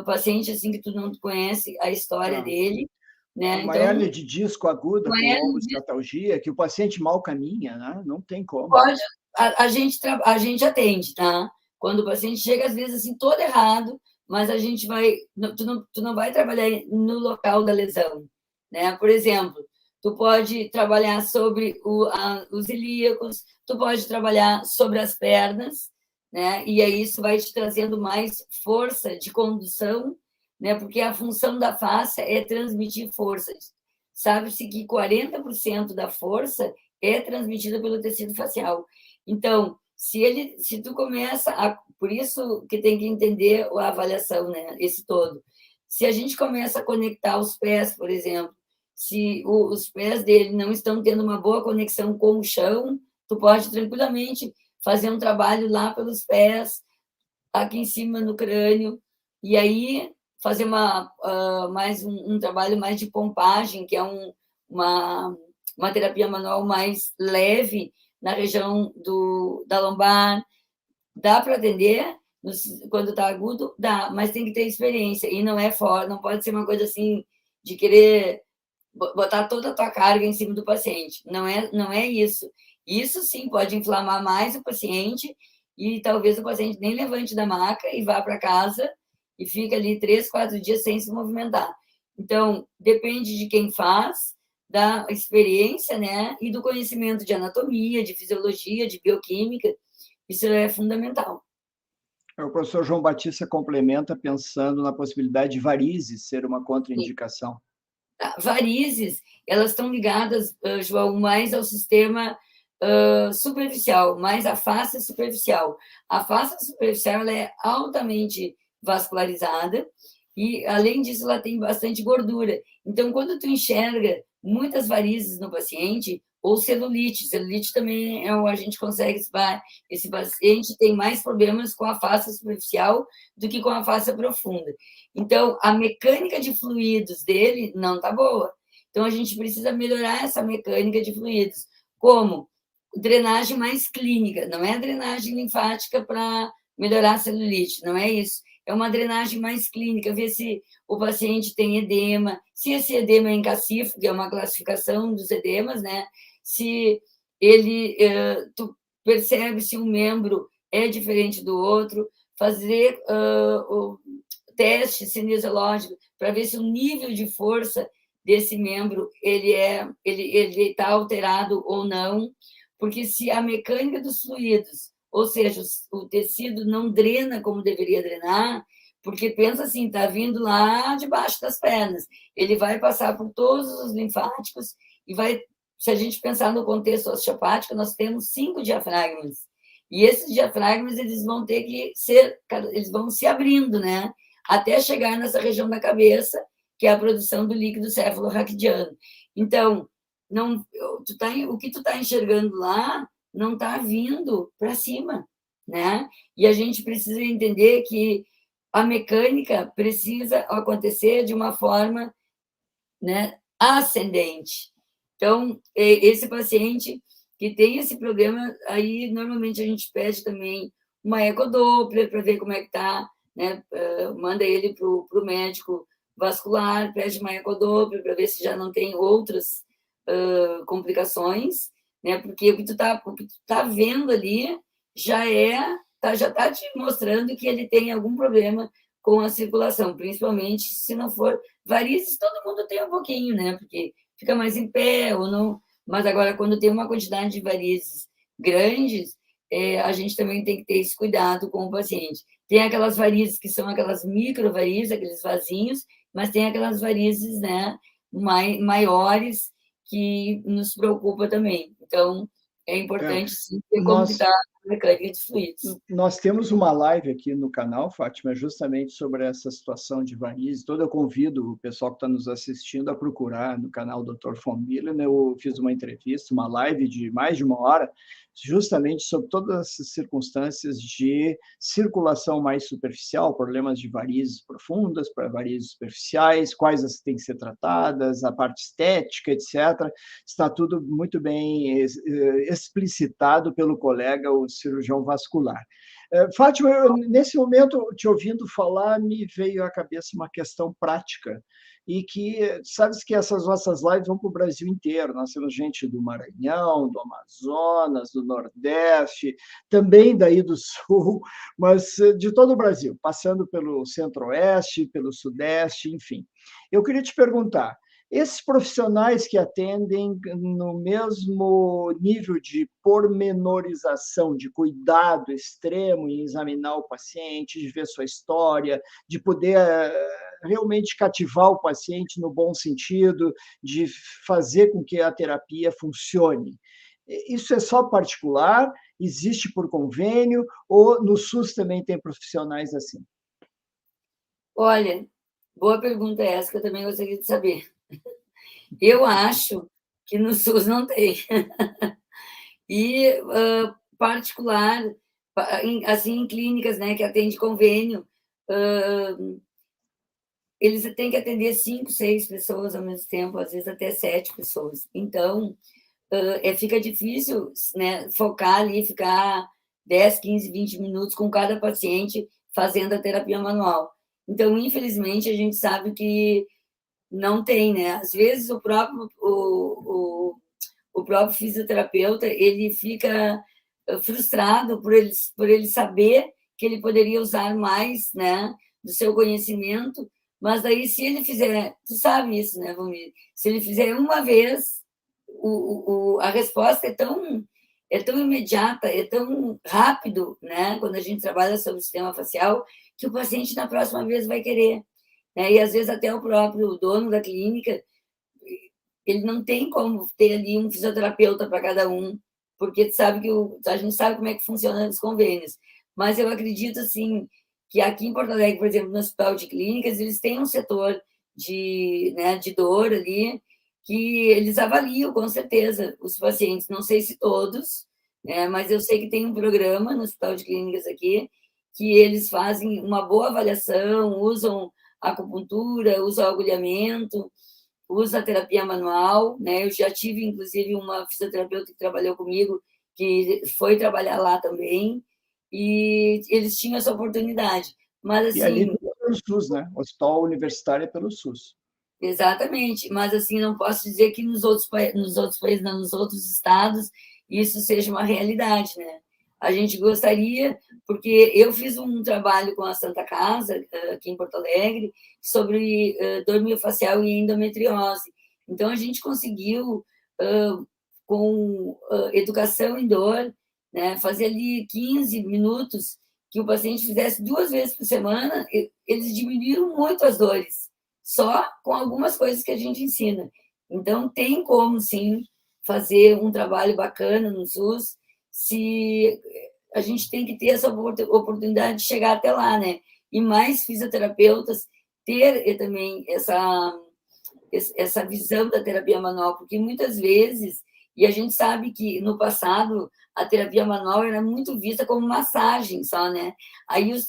paciente assim que tu não conhece a história dele, né? Uma Então, hérnia de disco aguda uma com hérnia ombros, de catalgia, que o paciente mal caminha, né? Não tem como. pode, a gente atende, tá? Quando o paciente chega, às vezes, assim, todo errado, mas a gente vai. Tu não vai trabalhar no local da lesão, né? Por exemplo, tu pode trabalhar sobre os ilíacos, tu pode trabalhar sobre as pernas, né? E aí isso vai te trazendo mais força de condução, né? Porque a função da face é transmitir força. Sabe-se que 40% da força é transmitida pelo tecido facial. Então, se tu começa por isso que tem que entender a avaliação, né, esse todo. Se a gente começa a conectar os pés, por exemplo, se os pés dele não estão tendo uma boa conexão com o chão, tu pode tranquilamente fazer um trabalho lá pelos pés, aqui em cima no crânio, e aí fazer mais um trabalho mais de pompagem, que é uma terapia manual mais leve na região da lombar, dá para atender quando está agudo, dá, mas tem que ter experiência, e não é fora, não pode ser uma coisa assim de querer botar toda a tua carga em cima do paciente. Não é isso. Isso sim pode inflamar mais o paciente e talvez o paciente nem levante da maca e vá para casa e fica ali 3, 4 dias sem se movimentar. Então, depende de quem faz, da experiência, né, e do conhecimento de anatomia, de fisiologia, de bioquímica. Isso é fundamental. O professor João Batista complementa pensando na possibilidade de varizes ser uma contraindicação. Varizes, elas estão ligadas, João, mais ao sistema superficial, mais à face superficial. A face superficial ela é altamente vascularizada e, além disso, ela tem bastante gordura. Então, quando tu enxerga muitas varizes no paciente, ou celulite também a gente consegue, esse paciente tem mais problemas com a face superficial do que com a face profunda. Então, a mecânica de fluidos dele não está boa. Então, a gente precisa melhorar essa mecânica de fluidos. Como? Drenagem mais clínica, não é a drenagem linfática para melhorar a celulite, não é isso. É uma drenagem mais clínica, ver se o paciente tem edema, se esse edema é em cacifo, que é uma classificação dos edemas, né? Se ele, tu percebe se um membro é diferente do outro, fazer o teste cinesiológico para ver se o nível de força desse membro ele está alterado ou não, porque se a mecânica dos fluidos, ou seja, o tecido não drena como deveria drenar, porque pensa assim, está vindo lá debaixo das pernas, ele vai passar por todos os linfáticos e vai, se a gente pensar no contexto osteopático, nós temos 5 diafragmas, e esses diafragmas eles vão ter que eles vão se abrindo, né? Até chegar nessa região da cabeça, que é a produção do líquido cefalorraquidiano. Então, o que tu está enxergando lá não está vindo para cima, né? E a gente precisa entender que a mecânica precisa acontecer de uma forma, né, ascendente. Então, esse paciente que tem esse problema, aí normalmente a gente pede também uma ecodoppler para ver como é que está, né? Manda ele para o médico vascular, pede uma ecodoppler para ver se já não tem outras complicações, né? Porque o que tu tá vendo ali já está te mostrando que ele tem algum problema com a circulação, principalmente se não for varizes, todo mundo tem um pouquinho, né? Porque fica mais em pé ou não. Mas agora, quando tem uma quantidade de varizes grandes, a gente também tem que ter esse cuidado com o paciente. Tem aquelas varizes que são aquelas microvarizes, aqueles vasinhos, mas tem aquelas varizes, né, maiores que nos preocupa também. Então, é importante sim, ver como está a mecânica de fluidos. Nós temos uma live aqui no canal, Fátima, justamente sobre essa situação de varizes. Todo eu convido o pessoal que está nos assistindo a procurar no canal Dr. von Miller, né? Eu fiz uma entrevista, uma live de mais de 1 hora, justamente sobre todas essas circunstâncias de circulação mais superficial, problemas de varizes profundas para varizes superficiais, quais as têm que ser tratadas, a parte estética, etc. Está tudo muito bem explicitado pelo colega, o cirurgião vascular. Fátima, nesse momento, te ouvindo falar, me veio à cabeça uma questão prática, e que, sabes que essas nossas lives vão para o Brasil inteiro, nós temos gente do Maranhão, do Amazonas, do Nordeste, também daí do Sul, mas de todo o Brasil, passando pelo Centro-Oeste, pelo Sudeste, enfim. Eu queria te perguntar, esses profissionais que atendem no mesmo nível de pormenorização, de cuidado extremo em examinar o paciente, de ver sua história, de poder realmente cativar o paciente no bom sentido, de fazer com que a terapia funcione. Isso é só particular? Existe por convênio? Ou no SUS também tem profissionais assim? Olha, boa pergunta essa, que eu também gostaria de saber. Eu acho que no SUS não tem. E particular, assim, em clínicas, né, que atende convênio, eles têm que atender 5, 6 pessoas ao mesmo tempo, às vezes até 7 pessoas. Então, fica difícil, né, focar ali, ficar 10, 15, 20 minutos com cada paciente fazendo a terapia manual. Então, infelizmente, a gente sabe que não tem, né? Às vezes o próprio fisioterapeuta ele fica frustrado por ele saber que ele poderia usar mais, né, do seu conhecimento, mas daí se ele fizer, tu sabe isso, né, Valmir? Se ele fizer uma vez, a resposta é tão imediata, é tão rápido, né, quando a gente trabalha sobre o sistema facial, que o paciente na próxima vez vai querer, né? E às vezes até o próprio dono da clínica ele não tem como ter ali um fisioterapeuta para cada um, porque sabe que a gente sabe como é que funcionam os convênios. Mas eu acredito assim que aqui em Porto Alegre, por exemplo, no Hospital de Clínicas, eles têm um setor de dor ali que eles avaliam com certeza os pacientes. Não sei se todos, né, mas eu sei que tem um programa no Hospital de Clínicas aqui que eles fazem uma boa avaliação, usam acupuntura, usam agulhamento, usa a terapia manual, né? Eu já tive, inclusive, uma fisioterapeuta que trabalhou comigo, que foi trabalhar lá também, e eles tinham essa oportunidade. Mas, E ali assim, pelo SUS, né? O Hospital Universitário é pelo SUS. exatamente, mas, assim, não posso dizer que nos outros países, não, nos outros estados, isso seja uma realidade, né? A gente gostaria, porque eu fiz um trabalho com a Santa Casa, aqui em Porto Alegre, sobre dor miofascial e endometriose. Então, a gente conseguiu, com educação em dor, né, fazer ali 15 minutos, que o paciente fizesse 2 vezes por semana, eles diminuíram muito as dores, só com algumas coisas que a gente ensina. Então, tem como, sim, fazer um trabalho bacana no SUS, se a gente tem que ter essa oportunidade de chegar até lá, né? E mais fisioterapeutas ter também essa visão da terapia manual, porque muitas vezes, e a gente sabe que no passado a terapia manual era muito vista como massagem só, né? Aí os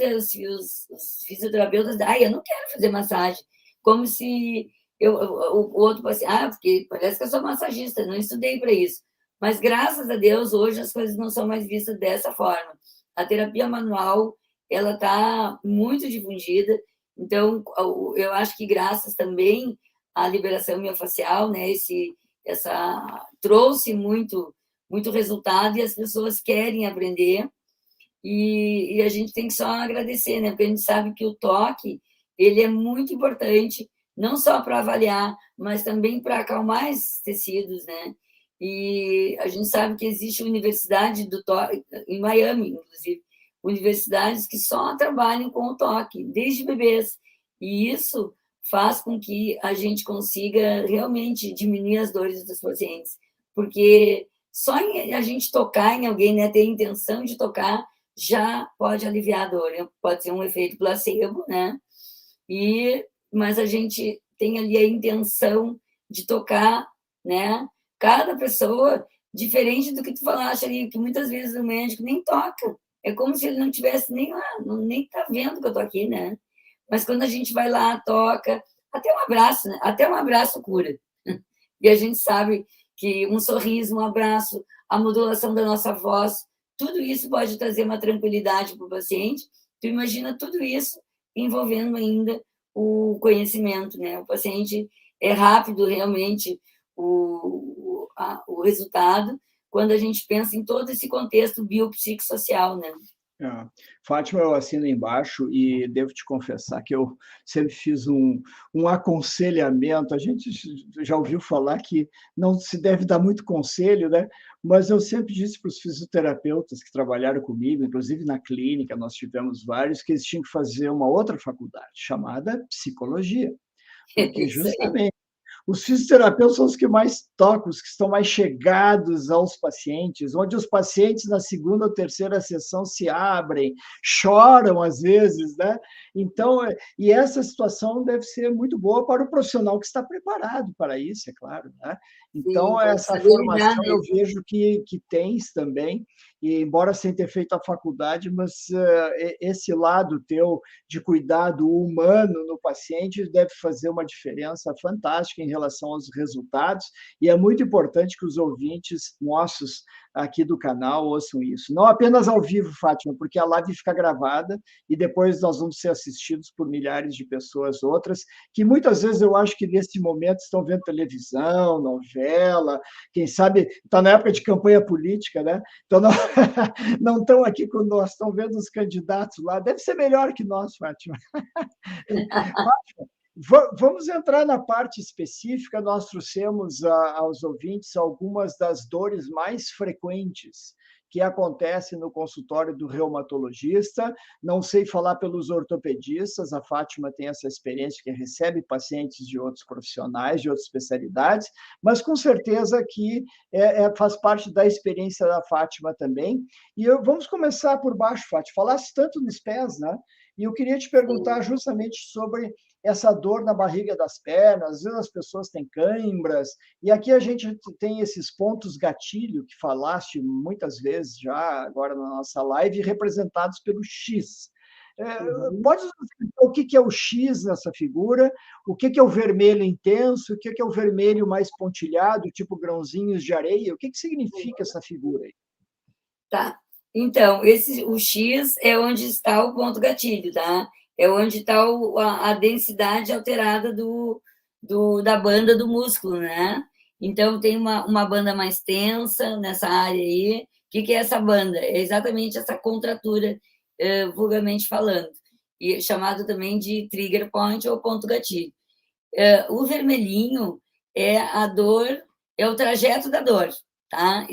fisioterapeutas, eu não quero fazer massagem, como se o outro paciente, porque parece que eu sou massagista, não estudei para isso. Mas, graças a Deus, hoje as coisas não são mais vistas dessa forma. A terapia manual, ela está muito difundida, então, eu acho que graças também à liberação miofascial, né, trouxe muito resultado e as pessoas querem aprender e a gente tem que só agradecer, né, porque a gente sabe que o toque, ele é muito importante, não só para avaliar, mas também para acalmar esses tecidos, né, e a gente sabe que existe universidade do toque, em Miami, inclusive, universidades que só trabalham com o toque, desde bebês. E isso faz com que a gente consiga realmente diminuir as dores dos pacientes. Porque só a gente tocar em alguém, né, ter a intenção de tocar, já pode aliviar a dor. Pode ser um efeito placebo, né? Mas a gente tem ali a intenção de tocar, né? Cada pessoa, diferente do que tu falaste ali, que muitas vezes o médico nem toca. É como se ele não tivesse nem lá, nem tá vendo que eu tô aqui, né? Mas quando a gente vai lá, toca, até um abraço, né? Até um abraço cura. E a gente sabe que um sorriso, um abraço, a modulação da nossa voz, tudo isso pode trazer uma tranquilidade para o paciente. Tu imagina tudo isso envolvendo ainda o conhecimento, né? O paciente é rápido realmente o resultado quando a gente pensa em todo esse contexto biopsicossocial, né? Fátima, eu assino embaixo e devo te confessar que eu sempre fiz um aconselhamento. A gente já ouviu falar que não se deve dar muito conselho, né? Mas eu sempre disse para os fisioterapeutas que trabalharam comigo, inclusive na clínica, nós tivemos vários, que eles tinham que fazer uma outra faculdade, chamada psicologia, porque Isso aí. justamente os fisioterapeutas são os que mais tocam, os que estão mais chegados aos pacientes, onde os pacientes na segunda ou terceira sessão se abrem, choram às vezes, né? Então, e essa situação deve ser muito boa para o profissional que está preparado para isso, é claro, né? Sim, Então, tem que essa saber lidar, formação né? eu vejo que tens também, e embora sem ter feito a faculdade, mas esse lado teu de cuidado humano no paciente deve fazer uma diferença fantástica em relação aos resultados, e é muito importante que os ouvintes nossos aqui do canal ouçam isso. Não apenas ao vivo, Fátima, porque a live fica gravada e depois nós vamos ser assistidos por milhares de pessoas outras, que muitas vezes eu acho que nesse momento estão vendo televisão, novela, quem sabe está na época de campanha política, né? Então não, não estão aqui conosco, estão vendo os candidatos lá. Deve ser melhor que nós, Fátima. Vamos entrar na parte específica. Nós trouxemos aos ouvintes algumas das dores mais frequentes que acontecem no consultório do reumatologista. Não sei falar pelos ortopedistas, a Fátima tem essa experiência que recebe pacientes de outros profissionais, de outras especialidades, mas com certeza que faz parte da experiência da Fátima também. E vamos começar por baixo, Fátima. Falasse tanto nos pés, né? E eu queria te perguntar justamente sobre essa dor na barriga das pernas, às vezes as pessoas têm câimbras, e aqui a gente tem esses pontos gatilho que falaste muitas vezes já agora na nossa live, representados pelo X. Pode nos explicar o que é o X nessa figura, o que é o vermelho intenso, o que é o vermelho mais pontilhado, tipo grãozinhos de areia, o que significa essa figura aí? Tá. Então, o X é onde está o ponto gatilho, tá? É onde está a densidade alterada da banda do músculo, né? Então, tem uma banda mais tensa nessa área aí. O que é essa banda? É exatamente essa contratura, vulgarmente falando, e chamado também de trigger point ou ponto gatilho. O vermelhinho é a dor, é o trajeto da dor, tá?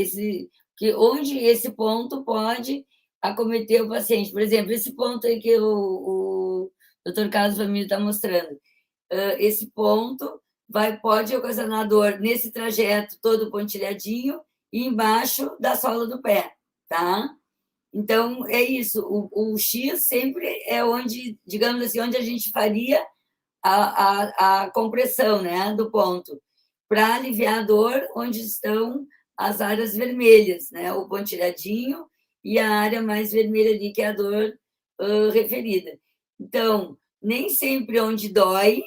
Onde esse ponto pode acometer o paciente. Por exemplo, esse ponto aí que o Dr. Carlos Famílio está mostrando. Esse ponto pode ocasionar dor nesse trajeto todo pontilhadinho e embaixo da sola do pé, tá? Então, é isso. O X sempre é onde, digamos assim, onde a gente faria a compressão, né, do ponto, para aliviar a dor onde estão as áreas vermelhas, né, o pontilhadinho e a área mais vermelha ali, que é a dor referida. Então, nem sempre onde dói,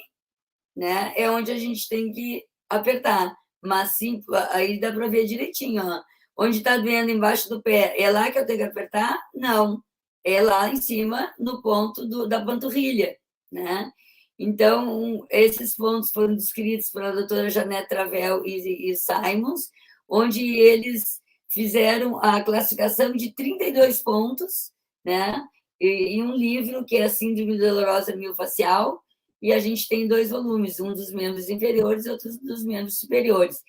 né, é onde a gente tem que apertar, mas sim, aí dá para ver direitinho, ó. Onde está doendo embaixo do pé, é lá que eu tenho que apertar? Não, é lá em cima, no ponto da panturrilha, né? Então, esses pontos foram descritos pela doutora Janete Travell e Simons, onde eles fizeram a classificação de 32 pontos, né? Em um livro que é a Síndrome Dolorosa Miofascial, e a gente tem 2 volumes, um dos membros inferiores e outro dos membros superiores.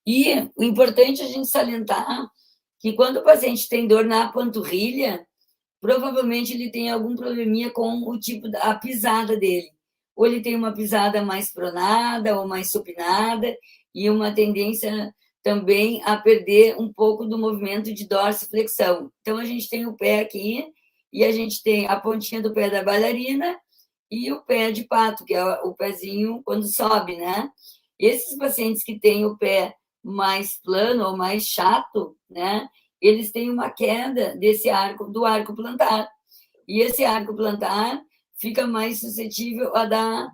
E o importante é a gente salientar que quando o paciente tem dor na panturrilha, provavelmente ele tem algum probleminha com o tipo da pisada dele. Ou ele tem uma pisada mais pronada ou mais supinada e uma tendência também a perder um pouco do movimento de dorsiflexão. Então, a gente tem o pé aqui e a gente tem a pontinha do pé da bailarina e o pé de pato, que é o pezinho quando sobe, né? Esses pacientes que têm o pé mais plano ou mais chato, né? Eles têm uma queda do arco plantar. E esse arco plantar fica mais suscetível a dar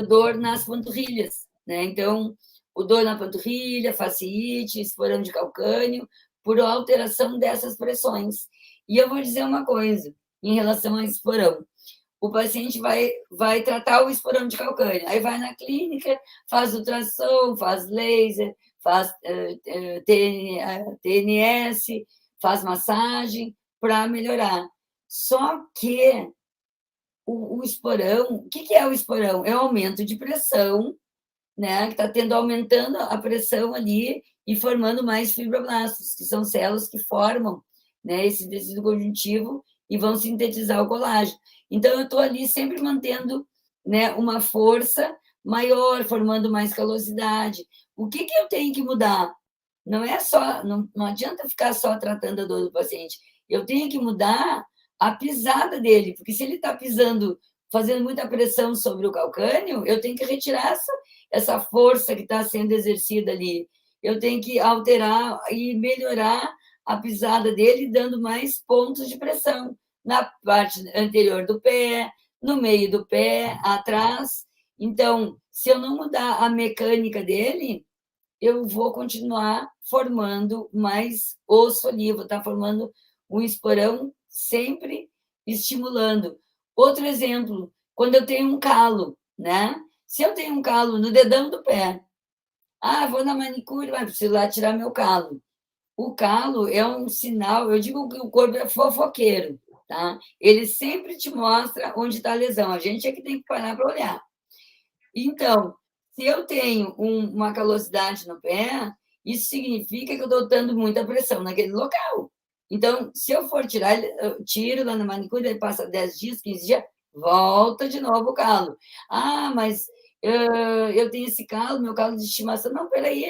dor nas panturrilhas, né? Então, o dor na panturrilha, fasciite, esporão de calcânio, por alteração dessas pressões. E eu vou dizer uma coisa em relação ao esporão. O paciente vai tratar o esporão de calcânio, aí vai na clínica, faz ultrassom, faz laser, faz TNS, faz massagem para melhorar. Só que o esporão, o que é o esporão? É o aumento de pressão, né? Que está aumentando a pressão ali e formando mais fibroblastos, que são células que formam, né, esse tecido conjuntivo e vão sintetizar o colágeno. Então, eu estou ali sempre mantendo, né, uma força maior, formando mais calosidade. O que eu tenho que mudar? Não é só, não adianta ficar só tratando a dor do paciente. Eu tenho que mudar a pisada dele, porque se ele está pisando, fazendo muita pressão sobre o calcânio, eu tenho que retirar essa força que está sendo exercida ali. Eu tenho que alterar e melhorar a pisada dele, dando mais pontos de pressão na parte anterior do pé, no meio do pé, atrás. Então, se eu não mudar a mecânica dele, eu vou continuar formando mais osso ali, vou estar formando um esporão sempre estimulando. Outro exemplo, quando eu tenho um calo, né? Se eu tenho um calo no dedão do pé, vou na manicure, mas preciso lá tirar meu calo. O calo é um sinal, eu digo que o corpo é fofoqueiro, tá? Ele sempre te mostra onde está a lesão, a gente é que tem que parar para olhar. Então, se eu tenho uma calosidade no pé, isso significa que eu estou dando muita pressão naquele local. Então, se eu for tirar, eu tiro lá na manicure, ele passa 10 dias, 15 dias, volta de novo o calo. Mas eu tenho esse calo, meu calo de estimação. Não, peraí,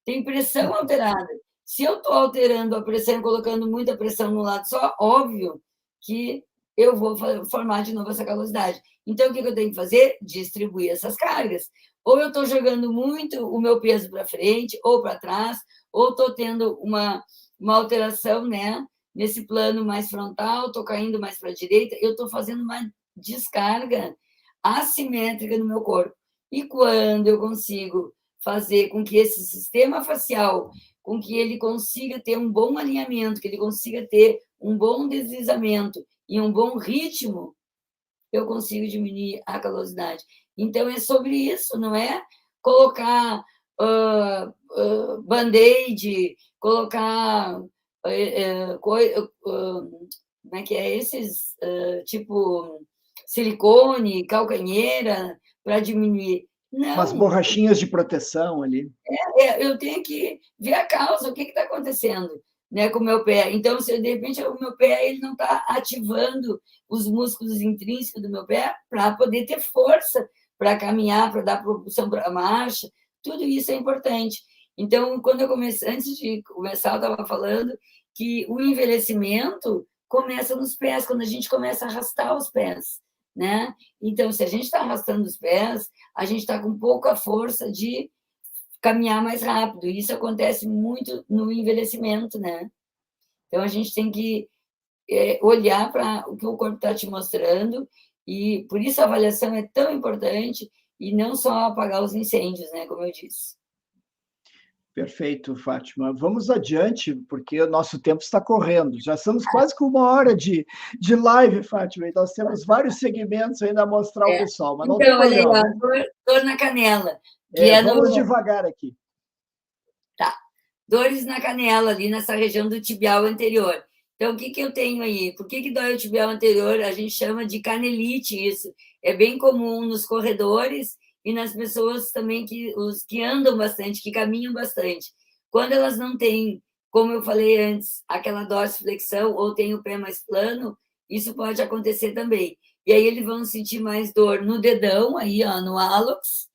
tem pressão alterada. Se eu estou alterando a pressão, colocando muita pressão no lado só, óbvio que eu vou formar de novo essa calosidade. Então, o que eu tenho que fazer? Distribuir essas cargas. Ou eu estou jogando muito o meu peso para frente, ou para trás, ou estou tendo uma alteração, né? Nesse plano mais frontal, estou caindo mais para a direita, eu estou fazendo uma descarga assimétrica no meu corpo. E quando eu consigo fazer com que esse sistema facial, com que ele consiga ter um bom alinhamento, que ele consiga ter um bom deslizamento e um bom ritmo, eu consigo diminuir a calosidade. Então, é sobre isso, não é colocar band-aid, colocar como é que é esses, tipo silicone, calcanheira, para diminuir. Não. Umas borrachinhas de proteção ali. Eu tenho que ver a causa, o que está acontecendo, né, com o meu pé. Então, se de repente o meu pé ele não está ativando os músculos intrínsecos do meu pé para poder ter força para caminhar, para dar propulsão para a marcha, tudo isso é importante. Então, quando eu comecei, antes de começar, eu estava falando que o envelhecimento começa nos pés, quando a gente começa a arrastar os pés, né? Então, se a gente está arrastando os pés, a gente está com pouca força de caminhar mais rápido. Isso acontece muito no envelhecimento, né? Então, a gente tem que olhar para o que o corpo está te mostrando, e por isso a avaliação é tão importante, e não só apagar os incêndios, né? Como eu disse. Perfeito, Fátima. Vamos adiante, porque o nosso tempo está correndo. Já estamos quase com 1 hora de live, Fátima, e nós temos vários segmentos ainda a mostrar ao pessoal, mas não tem Então, olha aí, problema. dor na canela. Que vamos devagar aqui. Tá. Dores na canela, ali nessa região do tibial anterior. Então, o que eu tenho aí? Por que dói o tibial anterior? A gente chama de canelite isso. É bem comum nos corredores e nas pessoas também os que andam bastante, que caminham bastante. Quando elas não têm, como eu falei antes, aquela dorsiflexão ou tem o pé mais plano, isso pode acontecer também. E aí eles vão sentir mais dor no dedão, aí, ó, no hálux,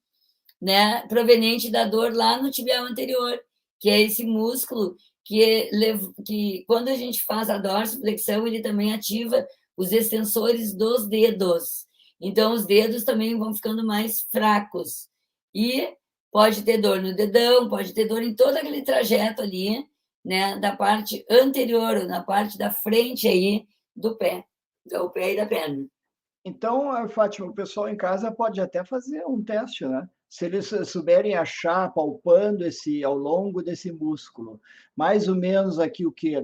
né, proveniente da dor lá no tibial anterior, que é esse músculo que quando a gente faz a dorsiflexão, ele também ativa os extensores dos dedos. Então, os dedos também vão ficando mais fracos. E pode ter dor no dedão, pode ter dor em todo aquele trajeto ali, né, da parte anterior, na parte da frente aí do pé e da perna. Então, Fátima, o pessoal em casa pode até fazer um teste, né? Se eles souberem achar, palpando ao longo desse músculo, mais ou menos aqui o quê?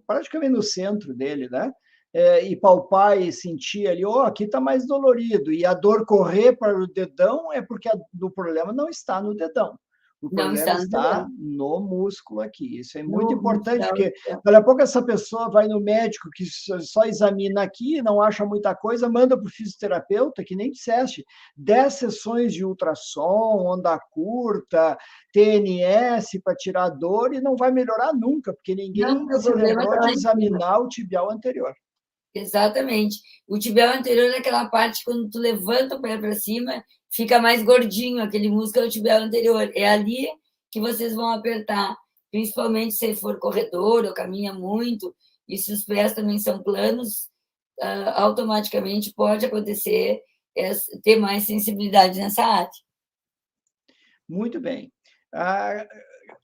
Praticamente no centro dele, né? E palpar e sentir ali, aqui está mais dolorido, e a dor correr para o dedão é porque o problema não está no dedão. O problema está no músculo aqui. Isso é muito importante, porque daqui a pouco essa pessoa vai no médico que só examina aqui, não acha muita coisa, manda para o fisioterapeuta, que nem disseste, 10 sessões de ultrassom, onda curta, TNS para tirar dor, e não vai melhorar nunca, porque ninguém se lembrou de examinar o tibial anterior. Exatamente. O tibial anterior é aquela parte quando tu levanta o pé para cima, fica mais gordinho, aquele músculo é o tibial anterior. É ali que vocês vão apertar, principalmente se for corredor ou caminha muito, e se os pés também são planos, automaticamente pode acontecer ter mais sensibilidade nessa área. Muito bem.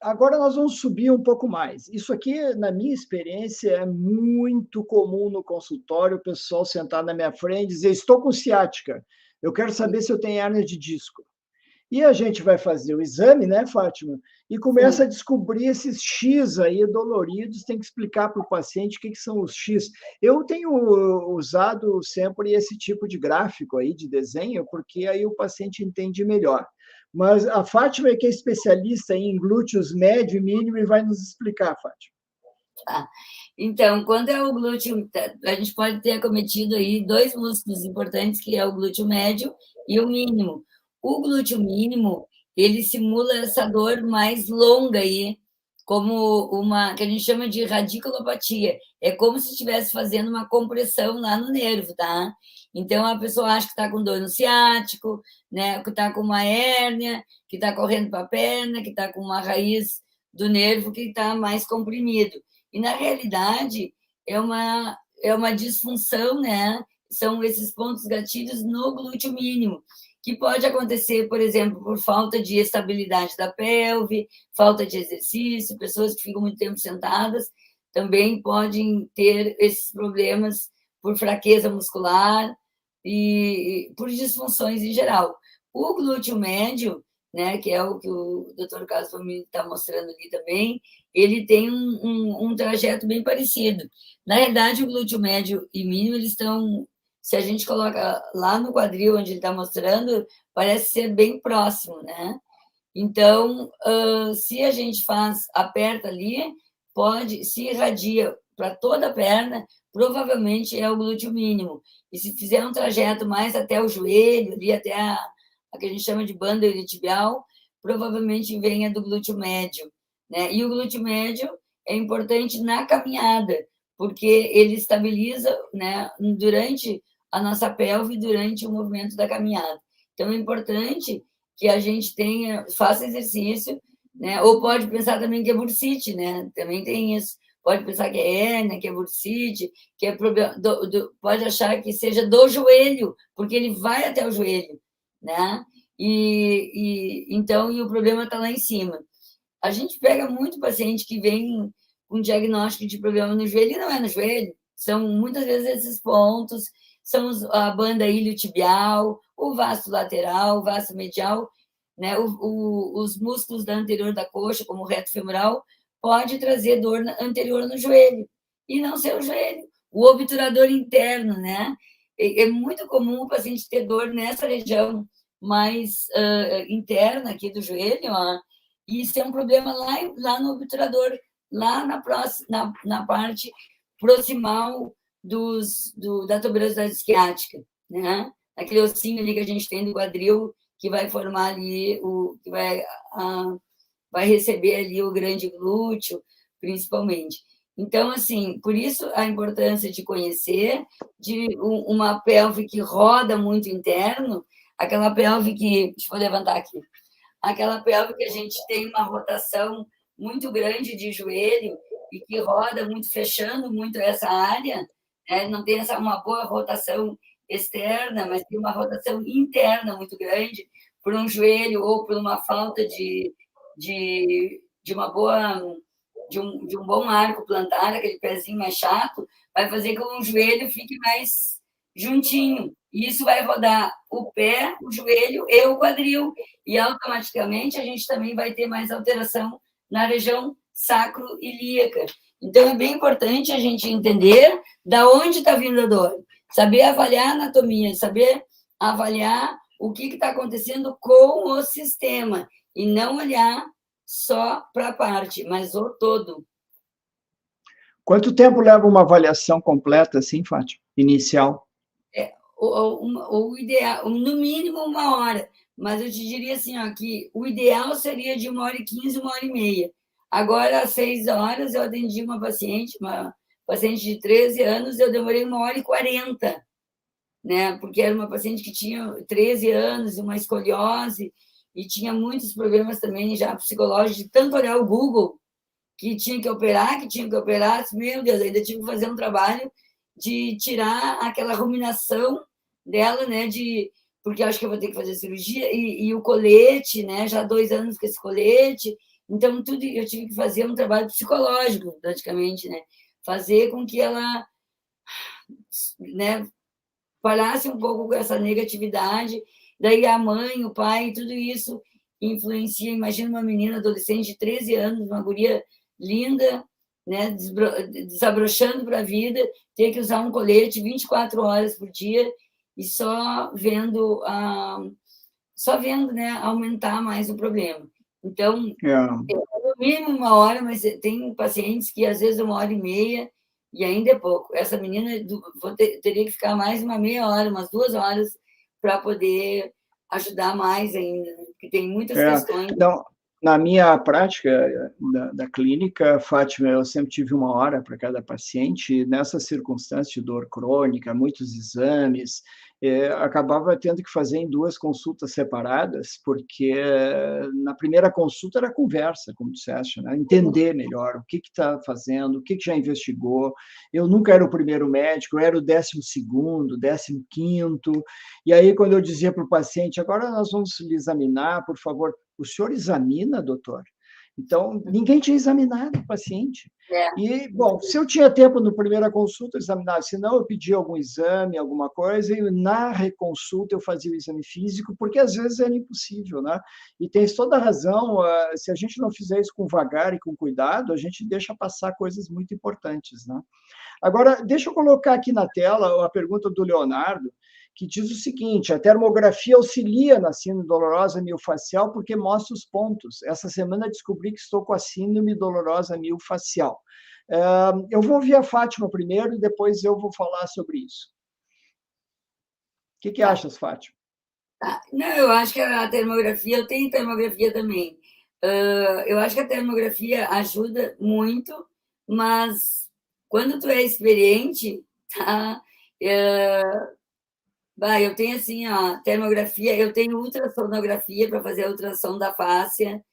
Agora nós vamos subir um pouco mais. Isso aqui, na minha experiência, é muito comum no consultório, o pessoal sentar na minha frente e dizer, estou com ciática, eu quero saber se eu tenho hérnia de disco. E a gente vai fazer o exame, né, Fátima? E começa Sim. a descobrir esses X aí doloridos, tem que explicar para o paciente o que são os X. Eu tenho usado sempre esse tipo de gráfico aí, de desenho, porque aí o paciente entende melhor. Mas a Fátima é que é especialista em glúteos médio e mínimo e vai nos explicar, Fátima. Tá. Então, quando é o glúteo, a gente pode ter acometido aí dois músculos importantes, que é o glúteo médio e o mínimo. O glúteo mínimo, ele simula essa dor mais longa aí, como uma, que a gente chama de radiculopatia. É como se estivesse fazendo uma compressão lá no nervo, tá? Então, a pessoa acha que está com dor no ciático, né? Que está com uma hérnia, que está correndo para a perna, que está com uma raiz do nervo que está mais comprimido. E, na realidade, é uma disfunção, né? São esses pontos gatilhos no glúteo mínimo, que pode acontecer, por exemplo, por falta de estabilidade da pelve, falta de exercício, pessoas que ficam muito tempo sentadas também podem ter esses problemas por fraqueza muscular e por disfunções em geral. O glúteo médio, né, que é o que o Dr. Carlos Famini está mostrando aqui também, ele tem um trajeto bem parecido. Na realidade, o glúteo médio e mínimo, eles estão, se a gente coloca lá no quadril onde ele está mostrando, parece ser bem próximo, né? Então, se a gente aperta ali, se irradia para toda a perna, provavelmente é o glúteo mínimo. E se fizer um trajeto mais até o joelho, ali até a que a gente chama de banda iliotibial, provavelmente venha do glúteo médio, né? E o glúteo médio é importante na caminhada, porque ele estabiliza, né, durante a nossa pelve, durante o movimento da caminhada. Então, é importante que a gente faça exercício, né? Ou pode pensar também que é bursite, né? Também tem isso. Pode pensar que é hérnia, que é bursite, que é problema, pode achar que seja do joelho, porque ele vai até o joelho, né? Então, o problema está lá em cima. A gente pega muito paciente que vem com diagnóstico de problema no joelho e não é no joelho. São muitas vezes esses pontos, são a banda iliotibial, o vasto lateral, o vasto medial, né? Os músculos da anterior da coxa, como o reto femoral, pode trazer dor anterior no joelho e não ser o joelho. O obturador interno, né? É muito comum o paciente ter dor nessa região mais interna aqui do joelho, ó, e isso é um problema lá no obturador, lá na parte proximal da tuberosidade isquiática, né? Aquele ossinho ali que a gente tem do quadril, que vai formar ali, que vai receber ali o grande glúteo, principalmente. Então, assim, por isso a importância de conhecer de uma pelve que roda muito interno, aquela pelve que, deixa eu levantar aqui, aquela pelve que a gente tem uma rotação muito grande de joelho e que roda muito, fechando muito essa área, né? Não tem uma boa rotação externa, mas tem uma rotação interna muito grande por um joelho ou por uma falta de uma boa de um bom arco plantar, aquele pezinho mais chato, vai fazer com que o joelho fique mais juntinho. E isso vai rodar o pé, o joelho e o quadril. E automaticamente a gente também vai ter mais alteração na região sacro-ilíaca. Então, é bem importante a gente entender da onde está vindo a dor, saber avaliar a anatomia, saber avaliar o que está acontecendo com o sistema, e não olhar só para a parte, mas o todo. Quanto tempo leva uma avaliação completa, assim, Fátima? Inicial? O ideal, no mínimo 1 hora, mas eu te diria assim, ó, que o ideal seria de 1h15, 1h30. Agora, às 6 horas, eu atendi uma paciente de 13 anos, eu demorei 1h40, né? Porque era uma paciente que tinha 13 anos, uma escoliose, e tinha muitos problemas também já psicológicos, de tanto olhar o Google, que tinha que operar, meu Deus, ainda tive que fazer um trabalho de tirar aquela ruminação dela, né, porque eu acho que eu vou ter que fazer cirurgia, e o colete, né, já há 2 anos com esse colete, então tudo eu tive que fazer um trabalho psicológico, praticamente, né, fazer com que ela, né, parasse um pouco com essa negatividade daí a mãe, o pai, tudo isso influencia. Imagina uma menina adolescente de 13 anos, uma guria linda, né, desabrochando para a vida, ter que usar um colete 24 horas por dia e só vendo, né, aumentar mais o problema. Então, no mínimo 1 hora, mas tem pacientes que às vezes 1 hora e meia e ainda é pouco. Essa menina teria que ficar mais uma meia hora, umas 2 horas, para poder ajudar mais ainda, né? Porque tem muitas questões. Não, na minha prática da clínica, Fátima, eu sempre tive 1 hora para cada paciente. Nessa circunstância de dor crônica, muitos exames, acabava tendo que fazer em 2 consultas separadas, porque na primeira consulta era conversa, como disseste, né? Entender melhor o que está fazendo, o que já investigou. Eu nunca era o primeiro médico, eu era o 12º, 15º, e aí quando eu dizia para o paciente, agora nós vamos lhe examinar, por favor, o senhor examina, doutor? Então, ninguém tinha examinado o paciente. E, bom, se eu tinha tempo na primeira consulta, eu examinava, se não, eu pedia algum exame, alguma coisa, e na reconsulta eu fazia o exame físico, porque às vezes era impossível, né? E tens toda a razão, se a gente não fizer isso com vagar e com cuidado, a gente deixa passar coisas muito importantes, né? Agora, deixa eu colocar aqui na tela a pergunta do Leonardo, que diz o seguinte: a termografia auxilia na síndrome dolorosa miofascial porque mostra os pontos. Essa semana descobri que estou com a síndrome dolorosa miofascial. Eu vou ouvir a Fátima primeiro e depois eu vou falar sobre isso. O que achas, Fátima? Não, eu acho que a termografia, eu tenho termografia também. Eu acho que a termografia ajuda muito, mas quando tu é experiente, tá? Eu tenho assim, a termografia, eu tenho ultrassonografia para fazer a ultrassom da fáscia,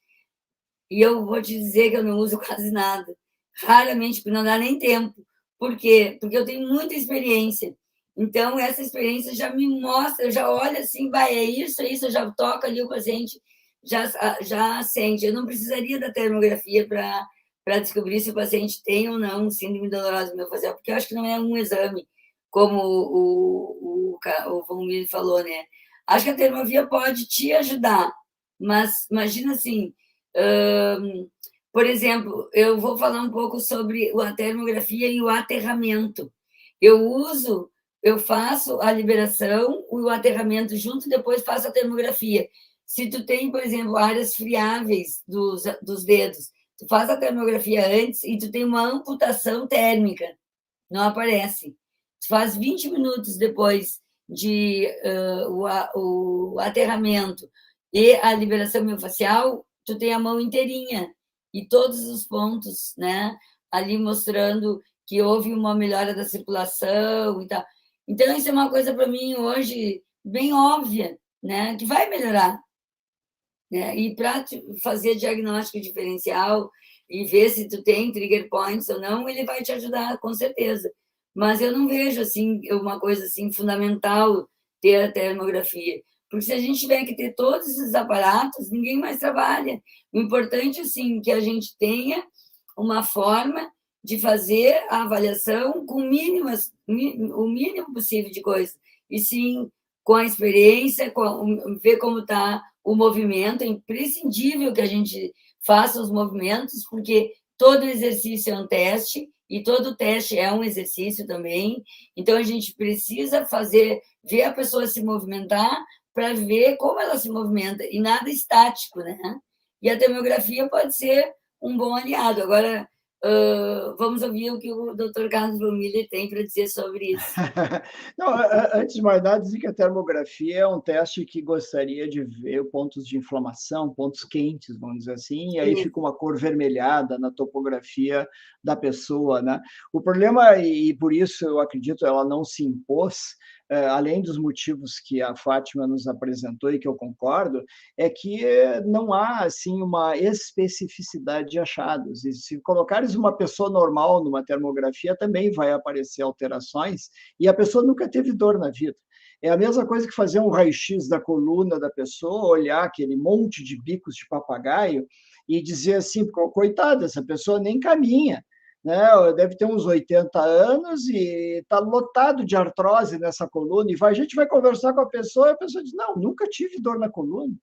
e eu vou te dizer que eu não uso quase nada. Raramente, porque não dá nem tempo. Por quê? Porque eu tenho muita experiência. Então, essa experiência já me mostra, eu já olho assim, é isso, eu já toco ali o paciente, já sente. Eu não precisaria da termografia para descobrir se o paciente tem ou não síndrome dolorosa miofascial, porque eu acho que não é um exame, como o Valmir falou, né? Acho que a termografia pode te ajudar, mas imagina assim, por exemplo, eu vou falar um pouco sobre a termografia e o aterramento. Eu faço a liberação, o aterramento junto, depois faço a termografia. Se tu tem, por exemplo, áreas friáveis dos dedos, tu faz a termografia antes e tu tem uma amputação térmica, não aparece. Tu faz 20 minutos depois o aterramento e a liberação miofascial, tu tem a mão inteirinha e todos os pontos, né, ali mostrando que houve uma melhora da circulação e tal. Então, isso é uma coisa para mim hoje bem óbvia, né, que vai melhorar. Né? E para fazer diagnóstico diferencial e ver se tu tem trigger points ou não, ele vai te ajudar, com certeza. Mas eu não vejo assim uma coisa assim fundamental ter a termografia. Porque se a gente tiver que ter todos esses aparatos, ninguém mais trabalha. O importante, assim, que a gente tenha uma forma de fazer a avaliação com o mínimo possível de coisa. E sim, com a experiência, ver como está o movimento. É imprescindível que a gente faça os movimentos, porque todo exercício é um teste, e todo teste é um exercício também. Então, a gente precisa ver a pessoa se movimentar para ver como ela se movimenta, e nada estático, né? E a termografia pode ser um bom aliado. Agora, vamos ouvir o que o Dr. Carlos Brumiller tem para dizer sobre isso. Não, antes de mais nada, dizer que a termografia é um teste que gostaria de ver pontos de inflamação, pontos quentes, vamos dizer assim, e aí fica uma cor vermelhada na topografia da pessoa, né? O problema, e por isso eu acredito ela não se impôs, além dos motivos que a Fátima nos apresentou e que eu concordo, é que não há assim uma especificidade de achados. E se colocares uma pessoa normal numa termografia, também vai aparecer alterações, e a pessoa nunca teve dor na vida. É a mesma coisa que fazer um raio-x da coluna da pessoa, olhar aquele monte de bicos de papagaio e dizer assim, coitada, essa pessoa nem caminha. né? Deve ter uns 80 anos e está lotado de artrose nessa coluna, e a gente vai conversar com a pessoa diz, não, nunca tive dor na coluna.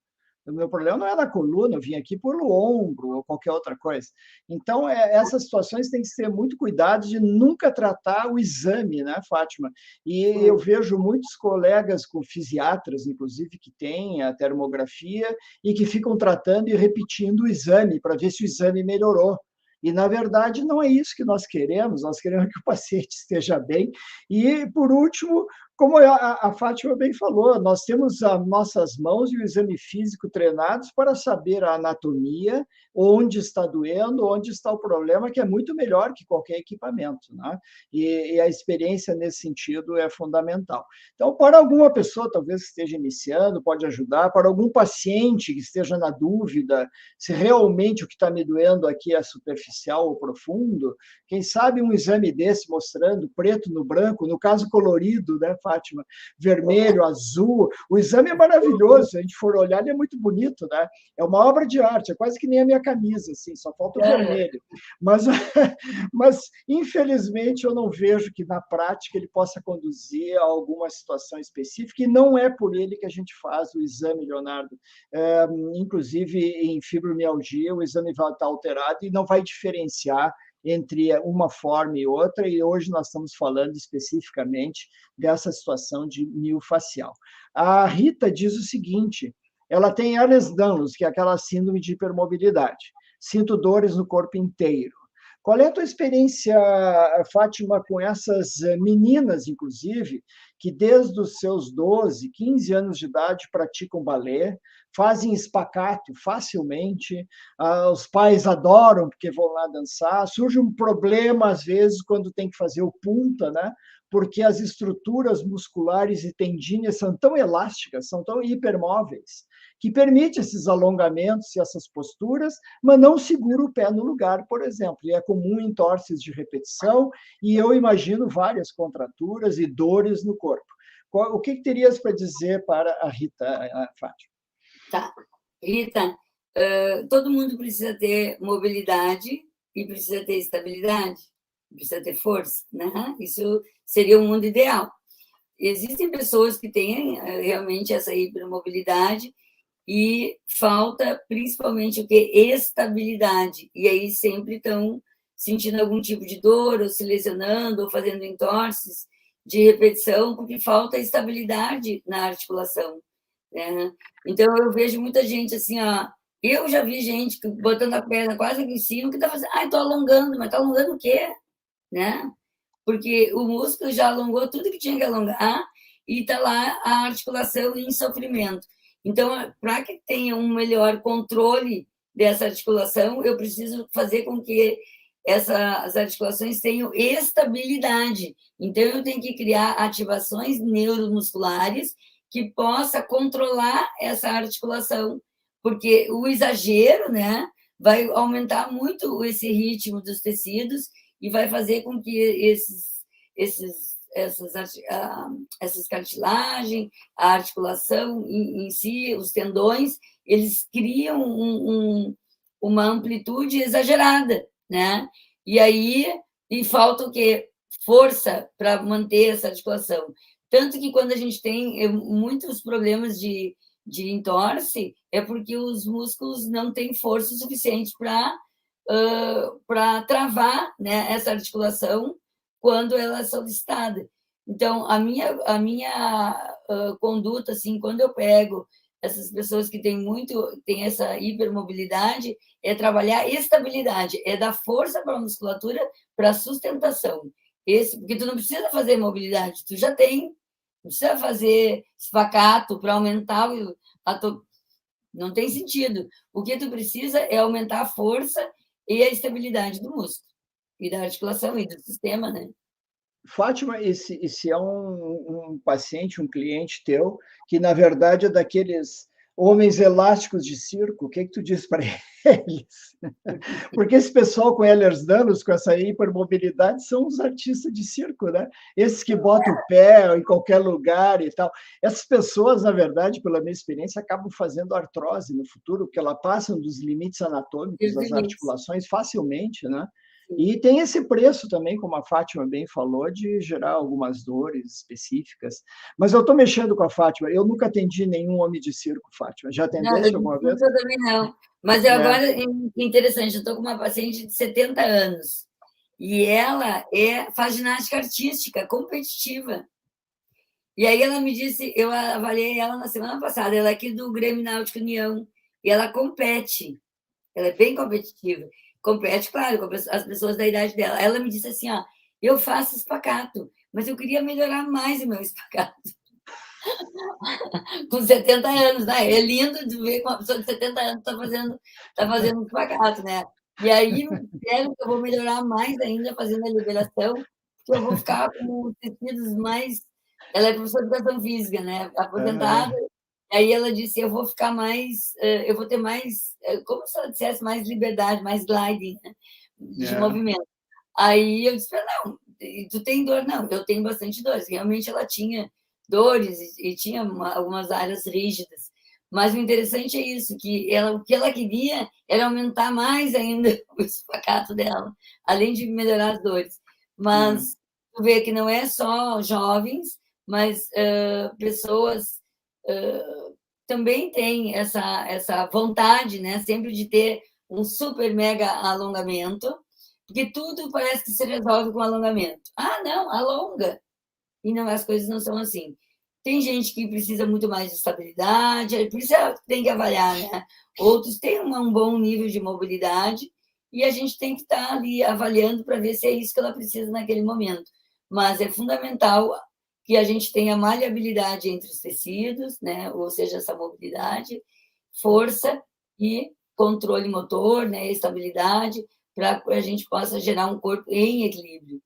O meu problema não é na coluna, eu vim aqui pelo ombro ou qualquer outra coisa. Então, essas situações têm que ser muito cuidadas de nunca tratar o exame, né, Fátima? E eu vejo muitos colegas com fisiatras, inclusive, que têm a termografia e que ficam tratando e repetindo o exame para ver se o exame melhorou. E, na verdade, não é isso que nós queremos que o paciente esteja bem. E, por último, como a Fátima bem falou, nós temos as nossas mãos e o exame físico treinados para saber a anatomia, onde está doendo, onde está o problema, que é muito melhor que qualquer equipamento, né? E a experiência nesse sentido é fundamental. Então, para alguma pessoa, talvez que esteja iniciando, pode ajudar, para algum paciente que esteja na dúvida se realmente o que está me doendo aqui é superficial ou profundo, quem sabe um exame desse mostrando preto no branco, no caso colorido, né, Fátima? Vermelho, azul. O exame é maravilhoso, se a gente for olhar, ele é muito bonito, né? É uma obra de arte, é quase que nem a minha camisa, assim, só falta o vermelho. Mas, infelizmente, eu não vejo que, na prática, ele possa conduzir a alguma situação específica, e não é por ele que a gente faz o exame, Leonardo. Inclusive, em fibromialgia, o exame vai estar alterado e não vai diferenciar entre uma forma e outra, e hoje nós estamos falando especificamente dessa situação de miofascial. A Rita diz o seguinte, ela tem Ehlers-Danlos, que é aquela síndrome de hipermobilidade. Sinto dores no corpo inteiro. Qual é a tua experiência, Fátima, com essas meninas, inclusive, que desde os seus 12, 15 anos de idade praticam balé, fazem espacate facilmente, os pais adoram porque vão lá dançar, surge um problema, às vezes, quando tem que fazer o punta, né? Porque as estruturas musculares e tendíneas são tão elásticas, são tão hipermóveis, que permite esses alongamentos e essas posturas, mas não segura o pé no lugar, por exemplo. E é comum em torces de repetição, e eu imagino várias contraturas e dores no corpo. O que terias para dizer para a Rita, a Fátima? Tá. Rita, todo mundo precisa ter mobilidade e precisa ter estabilidade, precisa ter força, né? Isso seria o mundo ideal. Existem pessoas que têm realmente essa hipermobilidade e falta principalmente o que? Estabilidade. E aí sempre estão sentindo algum tipo de dor, ou se lesionando, ou fazendo entorses de repetição, porque falta estabilidade na articulação. Né? Então, eu vejo muita gente assim, ó, eu já vi gente botando a perna quase aqui em cima, que está fazendo, estou alongando, mas está alongando o quê? Né? Porque o músculo já alongou tudo que tinha que alongar e está lá a articulação em sofrimento. Então, para que tenha um melhor controle dessa articulação, eu preciso fazer com que essas articulações tenham estabilidade. Então, eu tenho que criar ativações neuromusculares que possa controlar essa articulação, porque o exagero, né, vai aumentar muito esse ritmo dos tecidos e vai fazer com que essas cartilagens, a articulação em si, os tendões, eles criam uma amplitude exagerada, né? E aí falta o quê? Força para manter essa articulação. Tanto que quando a gente tem muitos problemas de entorse, é porque os músculos não têm força suficiente para travar, né, essa articulação quando ela é solicitada. Então, a minha conduta, assim, quando eu pego essas pessoas que têm essa hipermobilidade, é trabalhar estabilidade, é dar força para a musculatura, para a sustentação. Porque tu não precisa fazer mobilidade, tu já tem. Não precisa fazer esfacato para aumentar não tem sentido. O que tu precisa é aumentar a força e a estabilidade do músculo, e da articulação e do sistema, né? Fátima, esse é um paciente, um cliente teu, que, na verdade, é daqueles homens elásticos de circo. O que tu diz para eles? Porque esse pessoal com Ehlers-Danlos, com essa hipermobilidade, são os artistas de circo, né? Esses que botam o pé em qualquer lugar e tal. Essas pessoas, na verdade, pela minha experiência, acabam fazendo artrose no futuro, porque elas passam dos limites anatômicos das articulações facilmente, né? E tem esse preço também, como a Fátima bem falou, de gerar algumas dores específicas. Mas eu estou mexendo com a Fátima. Eu nunca atendi nenhum homem de circo, Fátima. Já Não, eu atendeste alguma vez? desculpa, eu também não. Mas eu É. agora, interessante, eu estou com uma paciente de 70 anos e ela faz ginástica artística competitiva. E aí ela me disse, eu avaliei ela na semana passada, ela é aqui do Grêmio Náutico União, e ela compete, ela é bem competitiva. Compete, claro, com as pessoas da idade dela. Ela me disse assim, ó, eu faço espacate, mas eu queria melhorar mais o meu espacate. Com 70 anos, né? É lindo de ver que uma pessoa de 70 anos tá fazendo espacate, né? E aí me disseram que eu vou melhorar mais ainda fazendo a liberação, que eu vou ficar com os tecidos mais. Ela é professora de educação física, né? Aposentada. Aí ela disse: eu vou ficar mais, eu vou ter mais, como se ela dissesse, mais liberdade, mais gliding, né? De movimento. Aí eu disse: não, tu tem dor? Não, eu tenho bastante dores. Realmente ela tinha dores e tinha algumas áreas rígidas. Mas o interessante é isso, que o que ela queria era aumentar mais ainda o espacate dela, além de melhorar as dores. Mas tu vê que não é só jovens, mas pessoas também têm essa vontade, né, sempre de ter um super mega alongamento, porque tudo parece que se resolve com alongamento. Ah, não, alonga. E não, as coisas não são assim. Tem gente que precisa muito mais de estabilidade, por isso tem que avaliar, né? Outros têm um bom nível de mobilidade e a gente tem que estar ali avaliando para ver se é isso que ela precisa naquele momento. Mas é fundamental que a gente tenha maleabilidade entre os tecidos, né? Ou seja, essa mobilidade, força e controle motor, né? Estabilidade, para que a gente possa gerar um corpo em equilíbrio.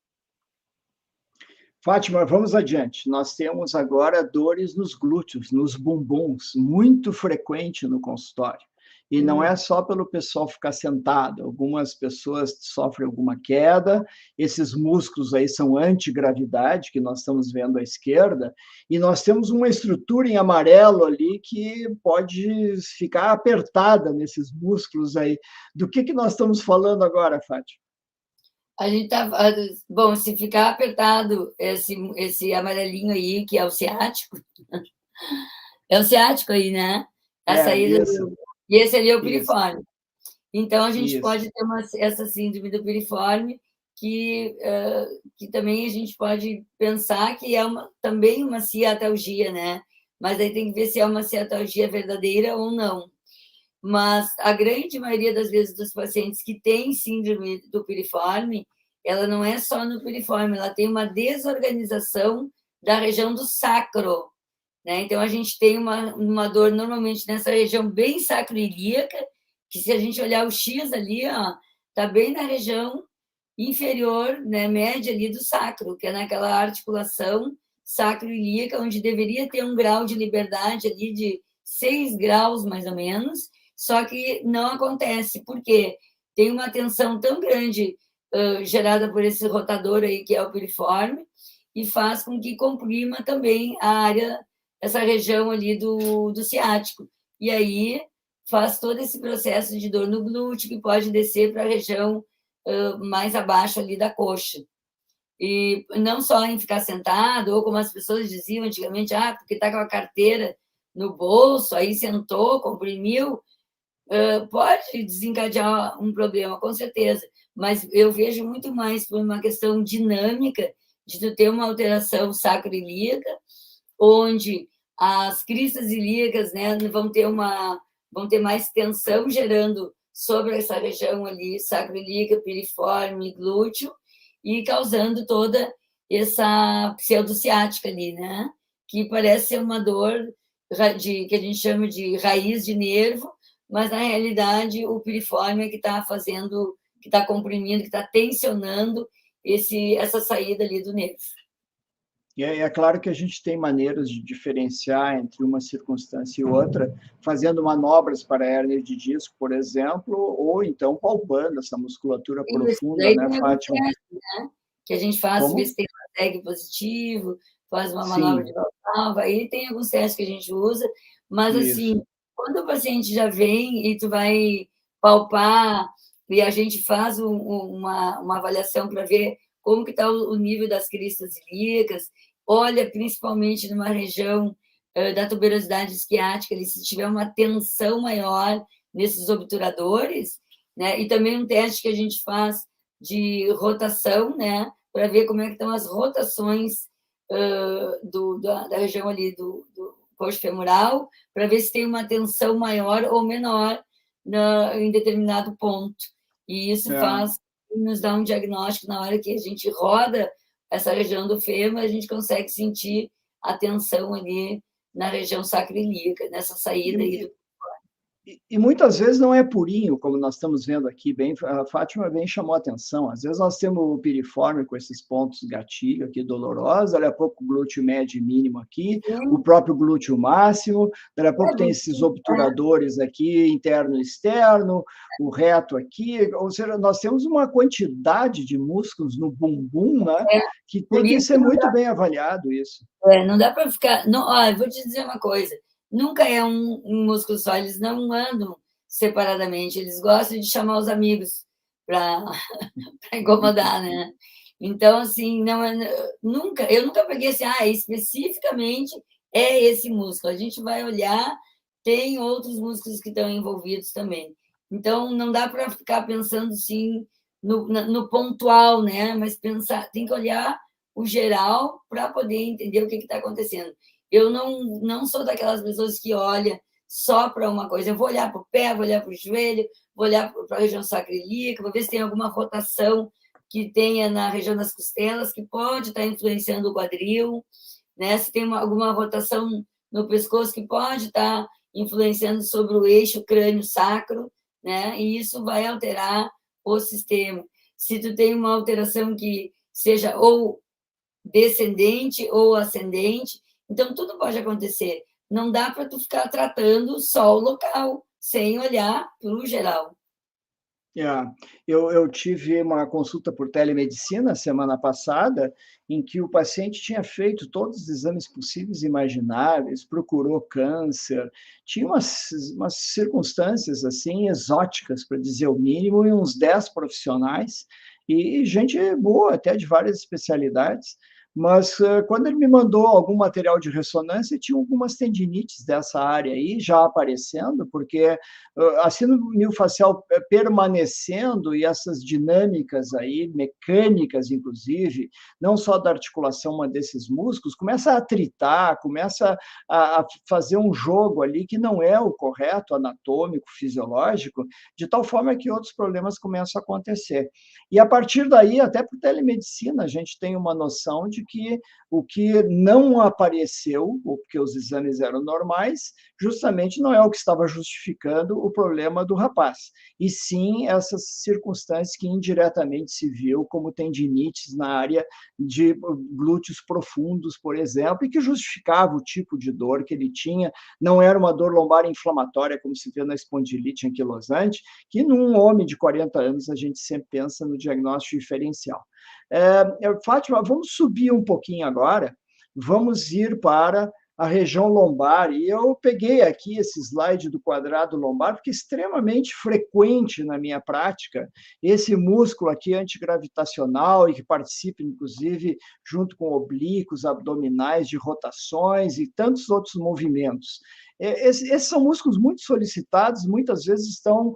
Fátima, vamos adiante. Nós temos agora dores nos glúteos, nos bumbuns, muito frequente no consultório. E não é só pelo pessoal ficar sentado. Algumas pessoas sofrem alguma queda, esses músculos aí são antigravidade, que nós estamos vendo à esquerda, e nós temos uma estrutura em amarelo ali que pode ficar apertada nesses músculos aí. Do que nós estamos falando agora, Fátima? A gente tá. Bom, se ficar apertado esse amarelinho aí, que é o ciático, é o ciático aí, né? A saída Isso, e esse ali é o isso, piriforme. Então, a gente isso. pode ter essa síndrome do piriforme, que também a gente pode pensar que é também uma ciatalgia, né? Mas aí tem que ver se é uma ciatalgia verdadeira ou não. Mas a grande maioria das vezes dos pacientes que têm síndrome do piriforme, ela não é só no piriforme, ela tem uma desorganização da região do sacro, né? Então, a gente tem uma dor normalmente nessa região bem sacroiliaca, que se a gente olhar o X ali, ó, tá bem na região inferior, né, média ali do sacro, que é naquela articulação sacroiliaca, onde deveria ter um grau de liberdade ali de 6 graus, mais ou menos, só que não acontece, porque tem uma tensão tão grande gerada por esse rotador aí, que é o piriforme, e faz com que comprima também a área, essa região ali do ciático. E aí faz todo esse processo de dor no glúteo, que pode descer para a região mais abaixo ali da coxa. E não só em ficar sentado, ou como as pessoas diziam antigamente, porque está com a carteira no bolso, aí sentou, comprimiu, pode desencadear um problema, com certeza, mas eu vejo muito mais por uma questão dinâmica de tu ter uma alteração sacroilíaca, onde as cristas ilíacas, né, vão ter mais tensão gerando sobre essa região ali, sacroilíaca, piriforme, glúteo, e causando toda essa pseudociática ali, né, que parece ser uma dor que a gente chama de raiz de nervo, mas na realidade o piriforme é que está fazendo, que está comprimindo, que está tensionando essa saída ali do nervo. E é claro que a gente tem maneiras de diferenciar entre uma circunstância e outra, fazendo manobras para a hérnia de disco, por exemplo, ou então palpando essa musculatura profunda, Daí né, tem alguns Fátima? testes, né? Que a gente faz, ver Como? se tem um tag positivo, faz uma manobra de Sim, Valsalva, aí tem alguns testes que a gente usa, mas isso. assim, quando o paciente já vem e tu vai palpar e a gente faz uma avaliação para ver como que está o nível das cristas ilíacas, olha principalmente numa região da tuberosidade esquiática, se tiver uma tensão maior nesses obturadores, né? E também um teste que a gente faz de rotação, né? Para ver como é que estão as rotações da região ali do coxo femoral, para ver se tem uma tensão maior ou menor em determinado ponto. E isso nos dá um diagnóstico na hora que a gente roda essa região do fêmur, a gente consegue sentir a tensão ali na região sacroiliaca, nessa saída aí do e muitas vezes não é purinho, como nós estamos vendo aqui, bem, a Fátima bem chamou a atenção. Às vezes nós temos o piriforme com esses pontos gatilho aqui dolorosos, daqui a pouco o glúteo médio e mínimo aqui, o próprio glúteo máximo, daqui a pouco tem esses obturadores aqui, interno e externo, o reto aqui, ou seja, nós temos uma quantidade de músculos no bumbum, né, que tem que ser muito bem avaliado isso. Não dá para ficar... Não, eu vou te dizer uma coisa, nunca é um músculo só, eles não andam separadamente, eles gostam de chamar os amigos para incomodar, né? Então, assim, eu nunca peguei assim, especificamente é esse músculo. A gente vai olhar, tem outros músculos que estão envolvidos também. Então, não dá para ficar pensando, assim, no pontual, né? Mas tem que olhar o geral para poder entender o que está acontecendo. Eu não sou daquelas pessoas que olha só para uma coisa. Eu vou olhar para o pé, vou olhar para o joelho, vou olhar para a região sacroiliaca, vou ver se tem alguma rotação que tenha na região das costelas, que pode estar influenciando o quadril, né? Se tem alguma rotação no pescoço, que pode estar influenciando sobre o eixo crânio-sacro, né? E isso vai alterar o sistema. Se tu tem uma alteração que seja ou descendente ou ascendente, então tudo pode acontecer. Não dá para tu ficar tratando só o local, sem olhar para o geral. Eu tive uma consulta por telemedicina semana passada, em que o paciente tinha feito todos os exames possíveis e imagináveis, procurou câncer, tinha umas circunstâncias assim exóticas, para dizer o mínimo, e uns 10 profissionais, e gente boa, até de várias especialidades, mas quando ele me mandou algum material de ressonância, tinha algumas tendinites dessa área aí já aparecendo, porque a síndrome miofascial permanecendo e essas dinâmicas aí, mecânicas inclusive, não só da articulação, mas desses músculos, começa a atritar, começa a fazer um jogo ali que não é o correto, anatômico, fisiológico, de tal forma que outros problemas começam a acontecer. E a partir daí, até por telemedicina, a gente tem uma noção de que o que não apareceu, ou porque os exames eram normais, justamente não é o que estava justificando o problema do rapaz, e sim essas circunstâncias que indiretamente se viu, como tendinites na área de glúteos profundos, por exemplo, e que justificava o tipo de dor que ele tinha. Não era uma dor lombar inflamatória, como se vê na espondilite anquilosante, que num homem de 40 anos a gente sempre pensa no diagnóstico diferencial. Fátima, vamos subir um pouquinho agora, vamos ir para a região lombar, e eu peguei aqui esse slide do quadrado lombar, porque é extremamente frequente na minha prática, esse músculo aqui antigravitacional, e que participa, inclusive, junto com oblíquos, abdominais, de rotações e tantos outros movimentos. Esses são músculos muito solicitados, muitas vezes estão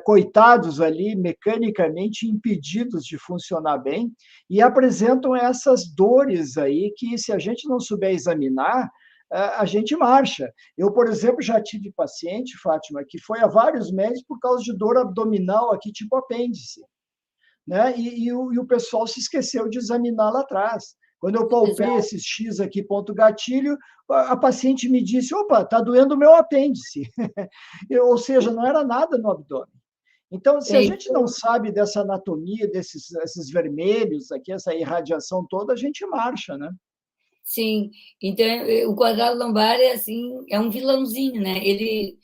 coitados ali, mecanicamente impedidos de funcionar bem, e apresentam essas dores aí que, se a gente não souber examinar, a gente marcha. Eu, por exemplo, já tive paciente, Fátima, que foi a vários médicos por causa de dor abdominal aqui, tipo apêndice, né? E o pessoal se esqueceu de examinar lá atrás. Quando eu palpei esse X aqui, ponto gatilho, a paciente me disse, opa, está doendo o meu apêndice. Ou seja, não era nada no abdômen. Então, se a gente não sabe dessa anatomia, esses vermelhos aqui, essa irradiação toda, a gente marcha, né? Sim, então o quadrado lombar é assim, é um vilãozinho, né? Ele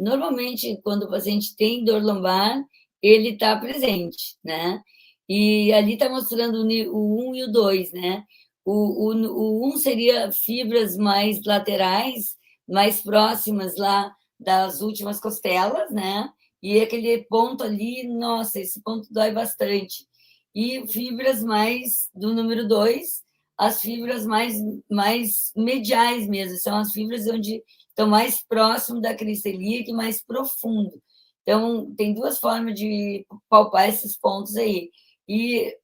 normalmente quando o paciente tem dor lombar, ele está presente, né? E ali está mostrando o 1 e o 2, né? O 1 seria fibras mais laterais, mais próximas lá das últimas costelas, né? e aquele ponto ali, nossa, esse ponto dói bastante. E fibras mais do número 2, as fibras mais mediais mesmo, são as fibras onde estão mais próximo da crista ilíaca e mais profundo. Então, tem duas formas de palpar esses pontos aí. E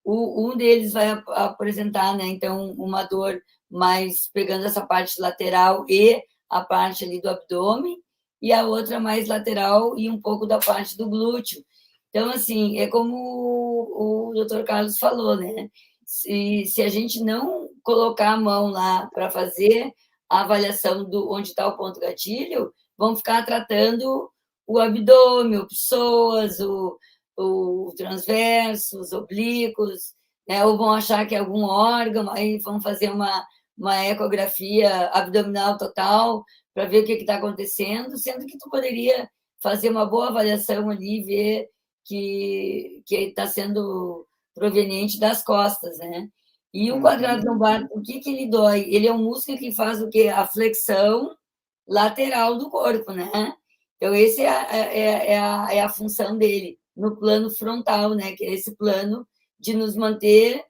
um deles vai apresentar, né, então, uma dor mais pegando essa parte lateral e a parte ali do abdômen, e a outra mais lateral e um pouco da parte do glúteo. Então, assim, é como o doutor Carlos falou, né? Se a gente não colocar a mão lá para fazer a avaliação do onde está o ponto gatilho, vão ficar tratando o abdômen, o psoas, o transverso, os oblíquos, né? Ou vão achar que é algum órgão, aí vão fazer uma ecografia abdominal total para ver o que está acontecendo, sendo que tu poderia fazer uma boa avaliação ali e ver que está sendo proveniente das costas, né? E o quadrado lombar, o que ele dói? Ele é um músculo que faz o quê? A flexão lateral do corpo, né? Então, esse é a função dele no plano frontal, né? Que é esse plano de nos manter,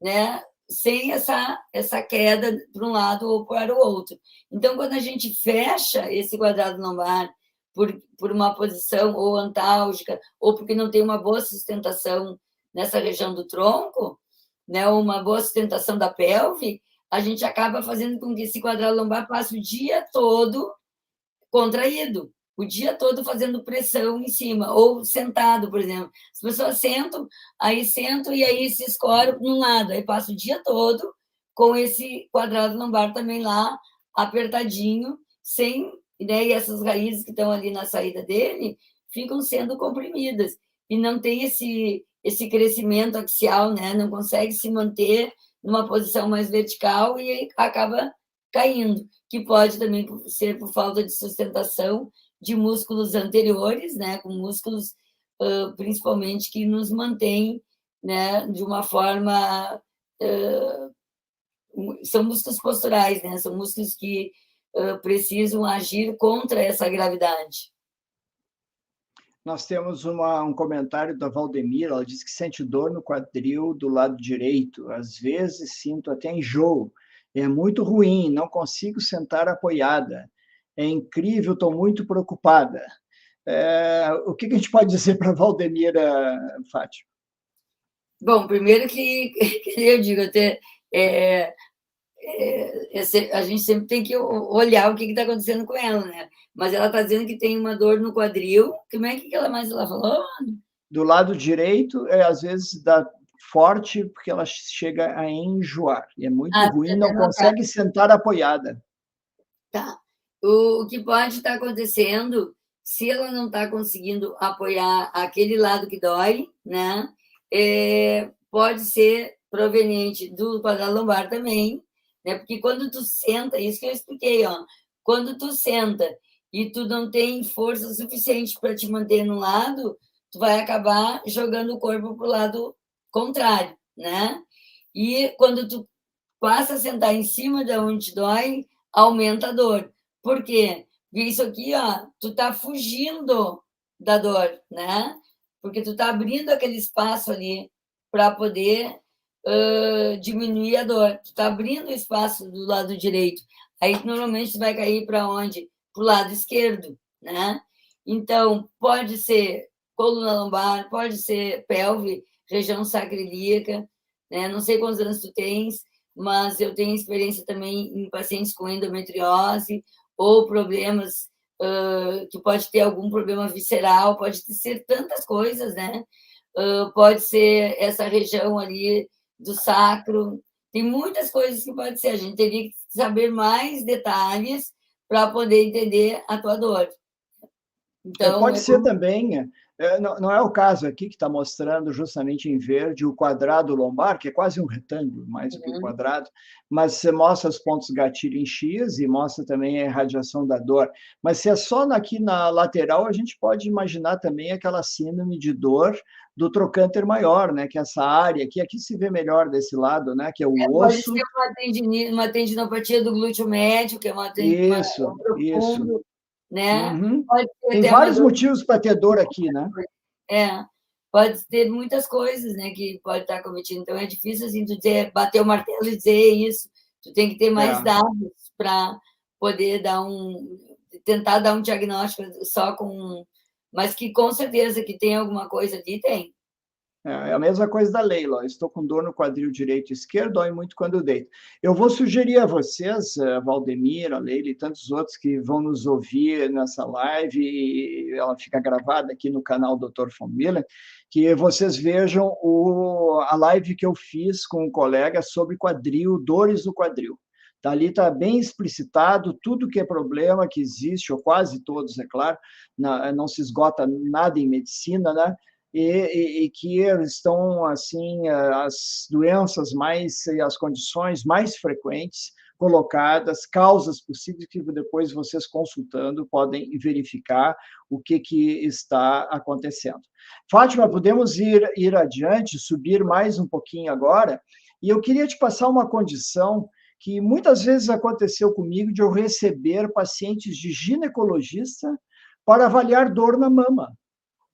né? Sem essa queda para um lado ou para o outro. Então, quando a gente fecha esse quadrado lombar por uma posição ou antálgica, ou porque não tem uma boa sustentação nessa região do tronco, né, uma boa sustentação da pelve, a gente acaba fazendo com que esse quadrado lombar passe o dia todo contraído, o dia todo fazendo pressão em cima, ou sentado, por exemplo. As pessoas sentam e aí se escoram num lado, aí passa o dia todo com esse quadrado lombar também lá apertadinho, sem, né, e essas raízes que estão ali na saída dele ficam sendo comprimidas e não tem esse crescimento axial, né? Não consegue se manter numa posição mais vertical e aí acaba caindo, que pode também ser por falta de sustentação de músculos anteriores, né, com músculos principalmente que nos mantêm, né, de uma forma são músculos posturais, né, são músculos que precisam agir contra essa gravidade. Nós temos um comentário da Valdemir, ela diz que sente dor no quadril do lado direito, às vezes sinto até enjoo, é muito ruim, não consigo sentar apoiada, é incrível, estou muito preocupada. O que a gente pode dizer para a Valdemir, Fátima? Bom, primeiro que eu digo, a gente sempre tem que olhar o que está acontecendo com ela, né? Mas ela está dizendo que tem uma dor no quadril. Como é que ela mais ela falou? Do lado direito, às vezes dá forte, porque ela chega a enjoar. E é muito ruim, não consegue sentar apoiada. Tá. O que pode estar acontecendo, se ela não está conseguindo apoiar aquele lado que dói, né? Pode ser proveniente do quadrado lombar também, né? Porque quando tu senta, isso que eu expliquei, ó, quando tu senta e tu não tem força suficiente para te manter no lado, tu vai acabar jogando o corpo para o lado contrário, né? E quando tu passa a sentar em cima de onde dói, aumenta a dor. Por quê? Porque isso aqui, ó, tu tá fugindo da dor, né? Porque tu tá abrindo aquele espaço ali para poder diminuir a dor. Tu tá abrindo o espaço do lado direito. Aí, normalmente, tu vai cair para onde? Para o lado esquerdo, né? Então, pode ser coluna lombar, pode ser pelve, região sacroiliaca, né? Não sei quantos anos tu tens, mas eu tenho experiência também em pacientes com endometriose ou problemas que pode ter algum problema visceral, pode ser tantas coisas, né? Pode ser essa região ali do sacro, tem muitas coisas que pode ser. A gente teria que saber mais detalhes para poder entender a tua dor. Então, pode ser também, não é o caso aqui que está mostrando justamente em verde o quadrado lombar, que é quase um retângulo, mais do que um quadrado, mas você mostra os pontos gatilho em X e mostra também a irradiação da dor. Mas se é só aqui na lateral, a gente pode imaginar também aquela síndrome de dor do trocânter maior, né? Que é essa área aqui se vê melhor desse lado, né? Que é o osso. Pode ser uma tendinopatia do glúteo médio, que é uma Isso, profundo. né? Uhum. Pode ter Tem até uma vários dor. motivos para ter dor aqui, né? Pode ter muitas coisas, né, que pode estar cometido. Então, é difícil, assim, tu dizer, bater o martelo e dizer isso. Tu tem que ter mais dados para poder tentar dar um diagnóstico só com... Mas que, com certeza, que tem alguma coisa ali, tem. É a mesma coisa da Leila. Ó. Estou com dor no quadril direito e esquerdo, dói muito quando eu deito. Eu vou sugerir a vocês, a Valdemir, a Leila e tantos outros que vão nos ouvir nessa live, e ela fica gravada aqui no canal Dr. Von Miller, que vocês vejam a live que eu fiz com um colega sobre quadril, dores no quadril. Ali está bem explicitado tudo que é problema que existe, ou quase todos, é claro, não se esgota nada em medicina, né? E que estão assim as doenças mais e as condições mais frequentes colocadas, causas possíveis que depois vocês consultando podem verificar o que está acontecendo. Fátima, podemos ir adiante, subir mais um pouquinho agora, e eu queria te passar uma condição que muitas vezes aconteceu comigo de eu receber pacientes de ginecologista para avaliar dor na mama,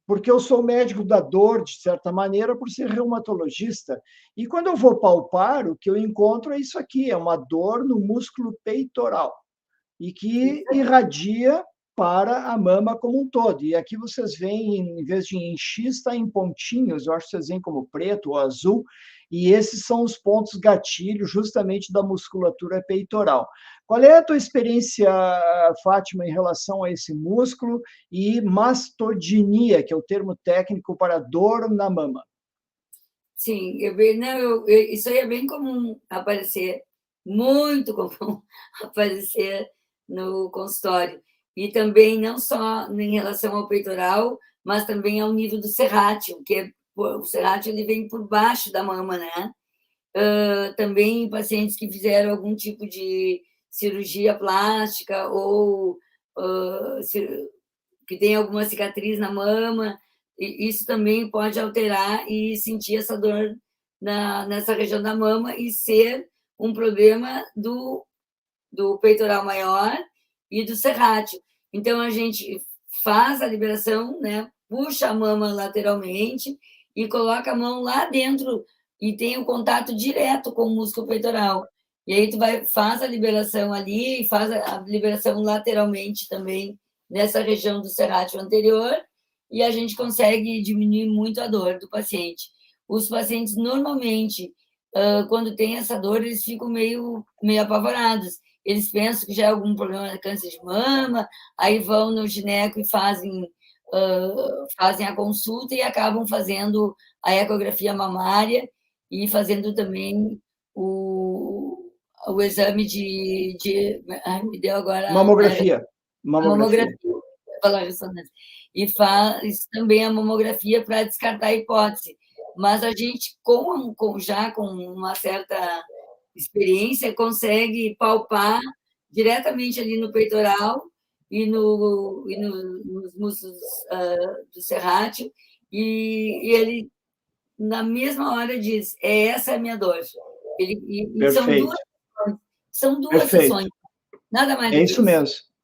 porque eu sou médico da dor, de certa maneira, por ser reumatologista. E quando eu vou palpar, o que eu encontro é isso aqui, é uma dor no músculo peitoral, e que irradia para a mama como um todo. E aqui vocês veem, em vez de em X, está em pontinhos, eu acho que vocês veem como preto ou azul, e esses são os pontos gatilho justamente da musculatura peitoral. Qual é a tua experiência, Fátima, em relação a esse músculo e mastodinia, que é o termo técnico para dor na mama? Sim, isso aí é bem comum aparecer, muito comum aparecer no consultório. E também não só em relação ao peitoral, mas também ao nível do serrátil, o serrátil ele vem por baixo da mama, né? Também em pacientes que fizeram algum tipo de cirurgia plástica ou que tem alguma cicatriz na mama, e isso também pode alterar e sentir essa dor nessa região da mama e ser um problema do peitoral maior e do serrátil. Então, a gente faz a liberação, né? Puxa a mama lateralmente e coloca a mão lá dentro e tem o contato direto com o músculo peitoral. E aí tu faz a liberação ali e faz a liberação lateralmente também nessa região do serrátil anterior e a gente consegue diminuir muito a dor do paciente. Os pacientes, normalmente, quando tem essa dor, eles ficam meio apavorados. Eles pensam que já é algum problema de câncer de mama, aí vão no gineco e fazem a consulta e acabam fazendo a ecografia mamária e fazendo também o exame me deu agora... Mamografia. A mamografia, falar ressonância. E faz também a mamografia para descartar a hipótese. Mas a gente, já com uma certa experiência, consegue palpar diretamente ali no peitoral e nos músculos do serrátil, e ele, na mesma hora, diz: essa é a minha dor. E são duas sessões, nada mais do que isso.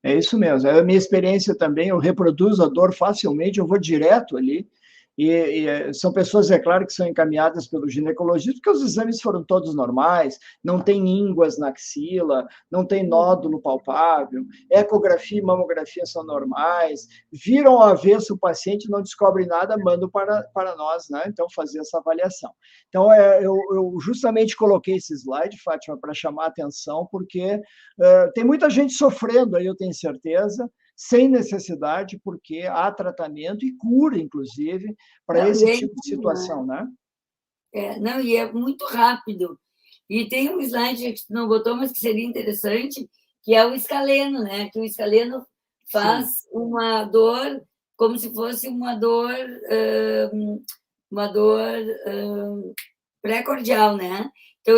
É isso mesmo. É a minha experiência também, eu reproduzo a dor facilmente, eu vou direto ali. E são pessoas, é claro, que são encaminhadas pelo ginecologista, porque os exames foram todos normais, não tem ínguas na axila, não tem nódulo palpável, ecografia e mamografia são normais, viram ao avesso o paciente, não descobre nada, mandam para nós, né? Então, fazer essa avaliação. Então, eu justamente coloquei esse slide, Fátima, para chamar a atenção, porque tem muita gente sofrendo aí, eu tenho certeza, sem necessidade, porque há tratamento e cura, inclusive, para esse tipo de situação, né? Não, e é muito rápido. E tem um slide que não botou, mas que seria interessante, que é o escaleno, né? Que o escaleno faz Sim. uma dor como se fosse uma dor pré-cordial, né? Então,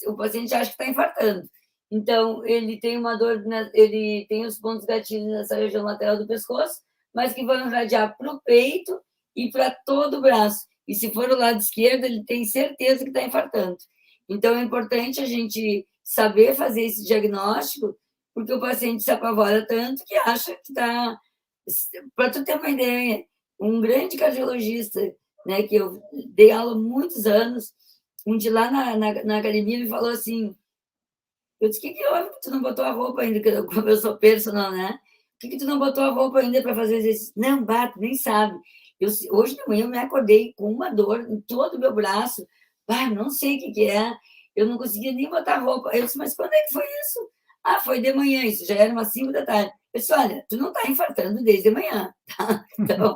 o paciente acha que está infartando. Então, ele tem uma dor, ele tem os pontos gatilhos nessa região lateral do pescoço, mas que vão irradiar para o peito e para todo o braço. E se for o lado esquerdo, ele tem certeza que está infartando. Então, é importante a gente saber fazer esse diagnóstico porque o paciente se apavora tanto que acha que está... Para tu ter uma ideia, um grande cardiologista, né, que eu dei aula há muitos anos, um dia lá na academia me falou assim, eu disse, o que houve que tu não botou a roupa ainda? Como eu sou personal, né? Por que tu não botou a roupa ainda para fazer exercício? Não, bato, nem sabe. Hoje de manhã eu me acordei com uma dor em todo o meu braço. Não sei o que é. Eu não conseguia nem botar a roupa. Eu disse, mas quando é que foi isso? Foi de manhã, isso já era umas 5 da tarde. Eu disse, olha, tu não está infartando desde manhã, tá? Então,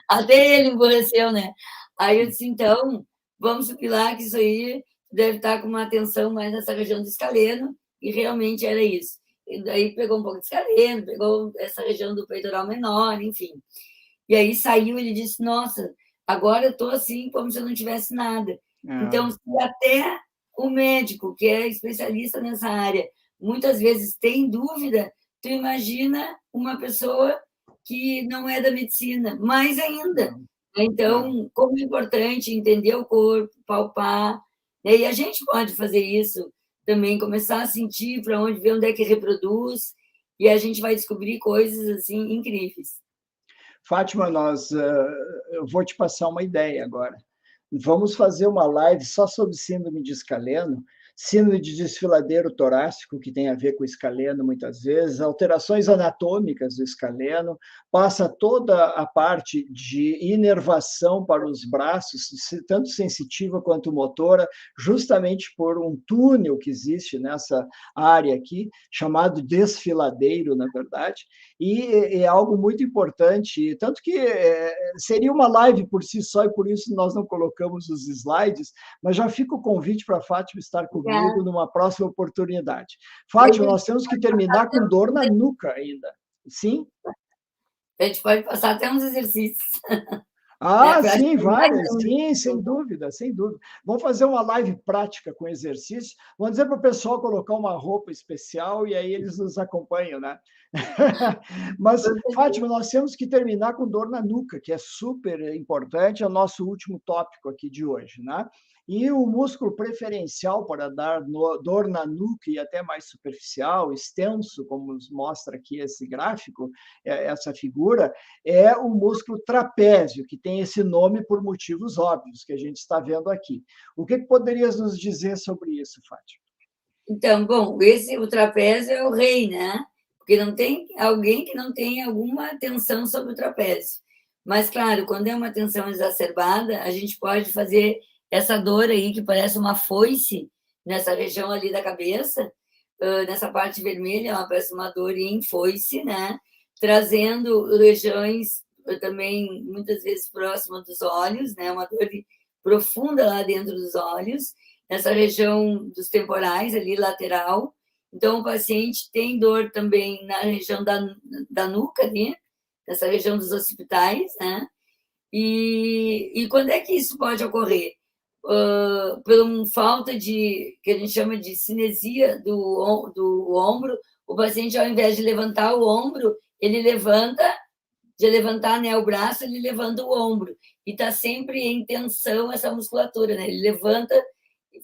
até ele emborreceu, né? Aí eu disse, então, vamos supor lá que isso aí deve estar com uma atenção mais nessa região do escaleno, e realmente era isso. E daí pegou um pouco de escaleno, pegou essa região do peitoral menor, enfim. E aí saiu, ele disse, nossa, agora eu estou assim, como se eu não tivesse nada. Então, se até o médico, que é especialista nessa área, muitas vezes tem dúvida, tu imagina uma pessoa que não é da medicina, mais ainda. Então, como é importante entender o corpo, palpar, né? E a gente pode fazer isso também, começar a sentir para onde, ver onde é que reproduz, e a gente vai descobrir coisas assim incríveis. Fátima, eu vou te passar uma ideia agora. Vamos fazer uma live só sobre síndrome de escaleno, síndrome de desfiladeiro torácico, que tem a ver com o escaleno muitas vezes, alterações anatômicas do escaleno, passa toda a parte de inervação para os braços, tanto sensitiva quanto motora, justamente por um túnel que existe nessa área aqui, chamado desfiladeiro, na verdade, e é algo muito importante, tanto que seria uma live por si só, e por isso nós não colocamos os slides, mas já fica o convite para a Fátima estar comigo numa próxima oportunidade. Fátima, nós temos que terminar com dor na nuca ainda. Sim? A gente pode passar até uns exercícios. Sim, várias, sim, sem dúvida, sem dúvida. Vamos fazer uma live prática com exercício. Vamos dizer para o pessoal colocar uma roupa especial e aí eles nos acompanham, né? Mas, Fátima, nós temos que terminar com dor na nuca, que é super importante, é o nosso último tópico aqui de hoje, né? E o músculo preferencial para dar dor na nuca e até mais superficial, extenso, como mostra aqui esse gráfico, essa figura, é o músculo trapézio, que tem esse nome por motivos óbvios, que a gente está vendo aqui. O que poderias nos dizer sobre isso, Fátima? Então, bom, o trapézio é o rei, né? Porque não tem alguém que não tenha alguma tensão sobre o trapézio. Mas, claro, quando é uma tensão exacerbada, a gente pode fazer essa dor aí, que parece uma foice, nessa região ali da cabeça, nessa parte vermelha, ela parece uma dor em foice, né? Trazendo regiões também, muitas vezes, próximas dos olhos, né? Uma dor profunda lá dentro dos olhos, nessa região dos temporais, ali, lateral. Então, o paciente tem dor também na região da nuca, ali, nessa região dos occipitais, né? E quando é que isso pode ocorrer? Por uma falta de, que a gente chama de cinesia do ombro, o paciente, ao invés de levantar o ombro, ele levanta, de levantar, né, o braço, ele levanta o ombro, e está sempre em tensão essa musculatura, né? Ele levanta,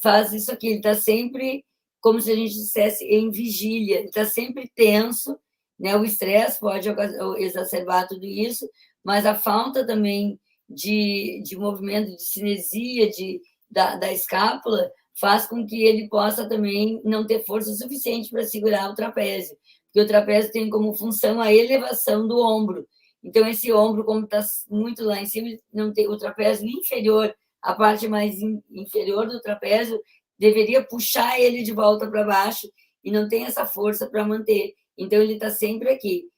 faz isso aqui, ele está sempre, como se a gente dissesse, em vigília, ele está sempre tenso, né? O estresse pode exacerbar tudo isso, mas a falta também de movimento, de cinesia, da escápula, faz com que ele possa também não ter força suficiente para segurar o trapézio, porque o trapézio tem como função a elevação do ombro. Então, esse ombro, como está muito lá em cima, não tem o trapézio inferior, a parte mais inferior do trapézio, deveria puxar ele de volta para baixo, e não tem essa força para manter. Então, ele está sempre aqui.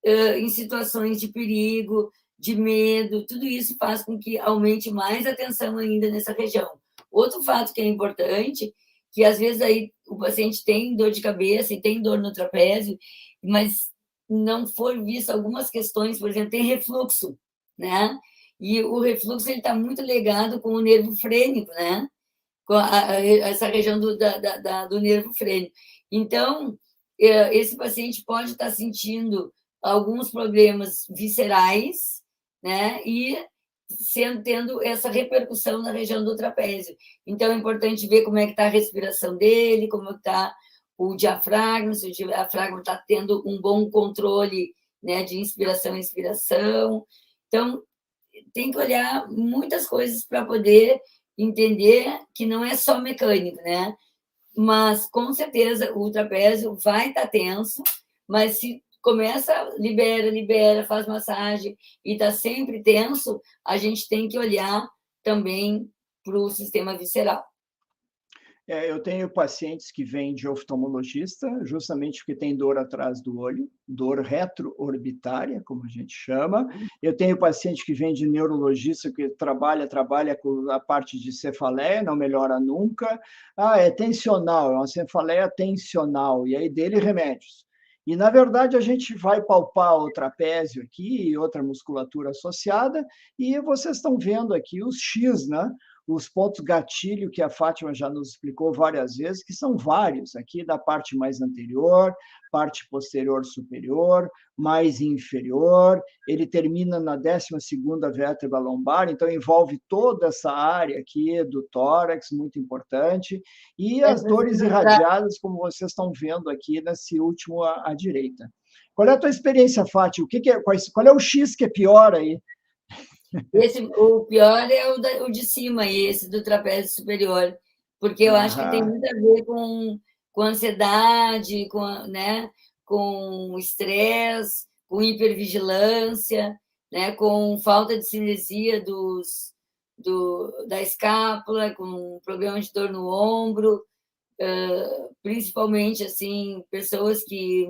Em situações de perigo, de medo, tudo isso faz com que aumente mais a tensão ainda nessa região. Outro fato que é importante, que às vezes aí o paciente tem dor de cabeça e tem dor no trapézio, mas não for visto algumas questões, por exemplo, tem refluxo, né? E o refluxo ele está muito ligado com o nervo frênico, né? Com essa região do nervo frênico. Então, esse paciente pode estar sentindo alguns problemas viscerais, né? E tendo essa repercussão na região do trapézio. Então, é importante ver como é que está a respiração dele, como está o diafragma, se o diafragma está tendo um bom controle, né, de inspiração e expiração. Então, tem que olhar muitas coisas para poder entender que não é só mecânico, né? Mas, com certeza, o trapézio vai estar tenso, mas se começa, libera, faz massagem e está sempre tenso, a gente tem que olhar também para o sistema visceral. Eu tenho pacientes que vêm de oftalmologista, justamente porque tem dor atrás do olho, dor retroorbitária, como a gente chama. Eu tenho paciente que vem de neurologista, que trabalha com a parte de cefaleia, não melhora nunca. É tensional, é uma cefaleia tensional, e aí dele remédios. E, na verdade, a gente vai palpar o trapézio aqui e outra musculatura associada, e vocês estão vendo aqui os X, né? Os pontos gatilho que a Fátima já nos explicou várias vezes, que são vários, aqui da parte mais anterior, parte posterior superior, mais inferior, ele termina na 12ª vértebra lombar, então envolve toda essa área aqui do tórax, muito importante, e as dores irradiadas, como vocês estão vendo aqui nesse último à direita. Qual é a tua experiência, Fátima? Qual é o X que é pior aí? O pior é o de cima, esse do trapézio superior, porque eu acho que tem muito a ver com ansiedade, né, com estresse, com hipervigilância, né, com falta de cinesia da escápula, com problema de dor no ombro, principalmente assim, pessoas que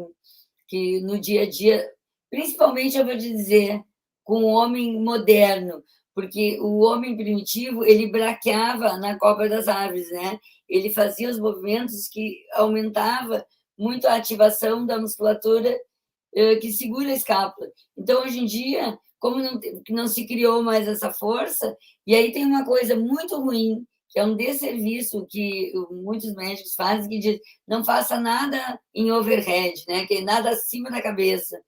no dia a dia, principalmente, eu vou te dizer, com o homem moderno, porque o homem primitivo, ele braqueava na copa das árvores, né? Ele fazia os movimentos que aumentava muito a ativação da musculatura que segura a escápula. Então, hoje em dia, como não se criou mais essa força, e aí tem uma coisa muito ruim, que é um desserviço que muitos médicos fazem, que diz, não faça nada em overhead, né? Que é nada acima da cabeça.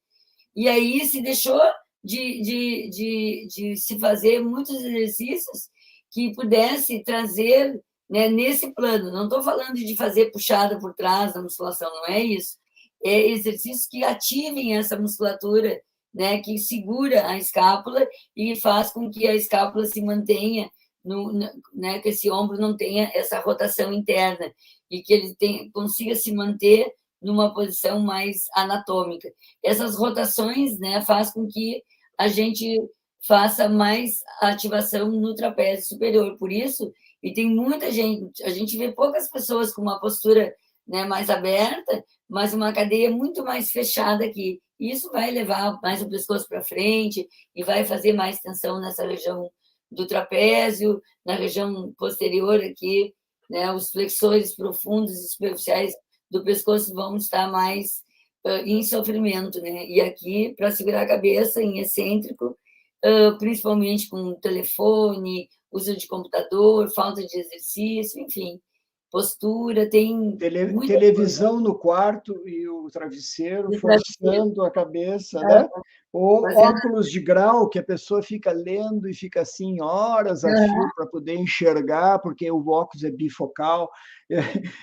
E aí se deixou de se fazer muitos exercícios que pudesse trazer, né, nesse plano. Não estou falando de fazer puxada por trás da musculação, não é isso. É exercícios que ativem essa musculatura, né, que segura a escápula e faz com que a escápula se mantenha, né, que esse ombro não tenha essa rotação interna e que ele consiga se manter numa posição mais anatômica. Essas rotações, né, faz com que a gente faça mais ativação no trapézio superior. Por isso, e tem muita gente, a gente vê poucas pessoas com uma postura, né, mais aberta, mas uma cadeia muito mais fechada aqui. Isso vai levar mais o pescoço para frente e vai fazer mais tensão nessa região do trapézio, na região posterior aqui, né, os flexores profundos e superficiais do pescoço vão estar mais em sofrimento, né? E aqui, para segurar a cabeça, em excêntrico, principalmente com telefone, uso de computador, falta de exercício, enfim, postura, tem televisão no quarto e o travesseiro forçando a cabeça, né? Ou óculos de grau, que a pessoa fica lendo e fica assim horas a fio para poder enxergar, porque o óculos é bifocal.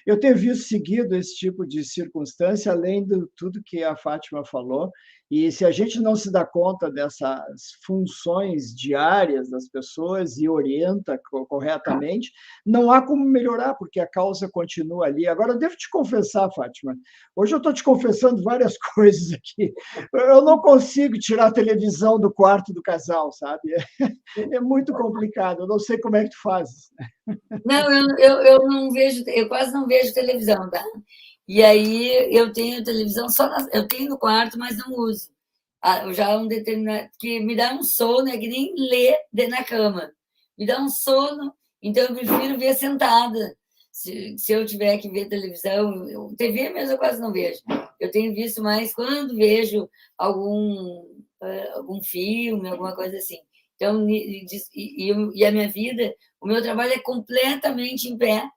Eu tenho visto seguido esse tipo de circunstância, além de tudo que a Fátima falou, e se a gente não se dá conta dessas funções diárias das pessoas e orienta corretamente, não há como melhorar, porque a causa continua ali. Agora, eu devo te confessar, Fátima, hoje eu estou te confessando várias coisas aqui. Eu não consigo tirar a televisão do quarto do casal, sabe? É muito complicado, eu não sei como é que tu fazes. Não, eu não vejo, eu quase não vejo televisão, tá? E aí eu tenho televisão eu tenho no quarto, mas não uso. Já um determinado que me dá um sono, é que nem ler na cama. Me dá um sono, então eu prefiro ver sentada. Se eu tiver que ver televisão, TV mesmo eu quase não vejo. Eu tenho visto mais quando vejo algum filme, alguma coisa assim. Então, e a minha vida, o meu trabalho é completamente em pé.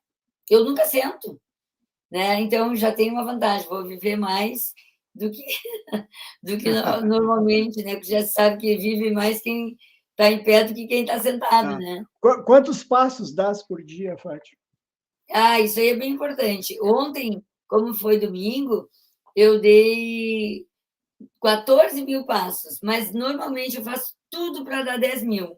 Eu nunca sento, né? Então, já tenho uma vantagem, vou viver mais do que, do que normalmente, né? Porque já sabe que vive mais quem está em pé do que quem está sentado, né? Quantos passos dás por dia, Fátima? Isso aí é bem importante. Ontem, como foi domingo, eu dei 14 mil passos, mas normalmente eu faço tudo para dar 10 mil.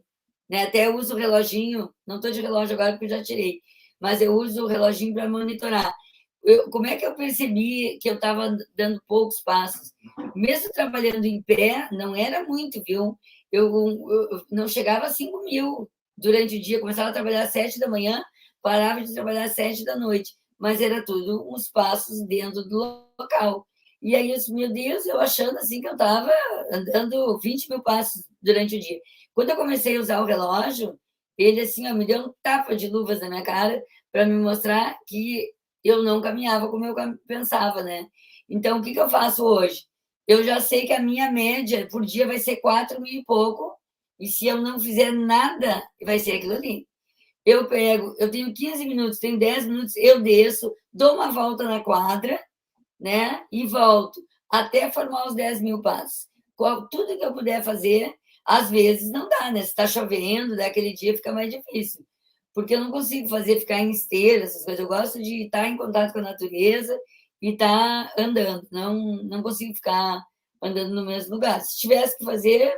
Né? Até eu uso o reloginho, não estou de relógio agora porque eu já tirei, mas eu uso o reloginho para monitorar. Como é que eu percebi que eu estava dando poucos passos? Mesmo trabalhando em pé, não era muito, viu? Eu não chegava a 5 mil durante o dia, começava a trabalhar às 7 da manhã, parava de trabalhar às 7 da noite, mas era tudo uns passos dentro do local. E aí, meu Deus, eu achando assim que eu estava andando 20 mil passos durante o dia. Quando eu comecei a usar o relógio, ele assim, ó, me deu um tapa de luvas na minha cara para me mostrar que eu não caminhava como eu pensava, né? Então, o que eu faço hoje? Eu já sei que a minha média por dia vai ser 4 mil e pouco, e se eu não fizer nada, vai ser aquilo ali. Eu tenho 15 minutos, tenho 10 minutos, eu desço, dou uma volta na quadra, né? E volto até formar os 10 mil passos. Tudo que eu puder fazer, às vezes não dá, né? Se está chovendo, daquele dia fica mais difícil. Porque eu não consigo ficar em esteira, essas coisas. Eu gosto de estar em contato com a natureza e estar andando. Não consigo ficar andando no mesmo lugar. Se tivesse que fazer,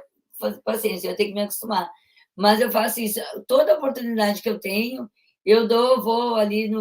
paciência, eu tenho que me acostumar. Mas eu faço isso. Toda oportunidade que eu tenho, vou ali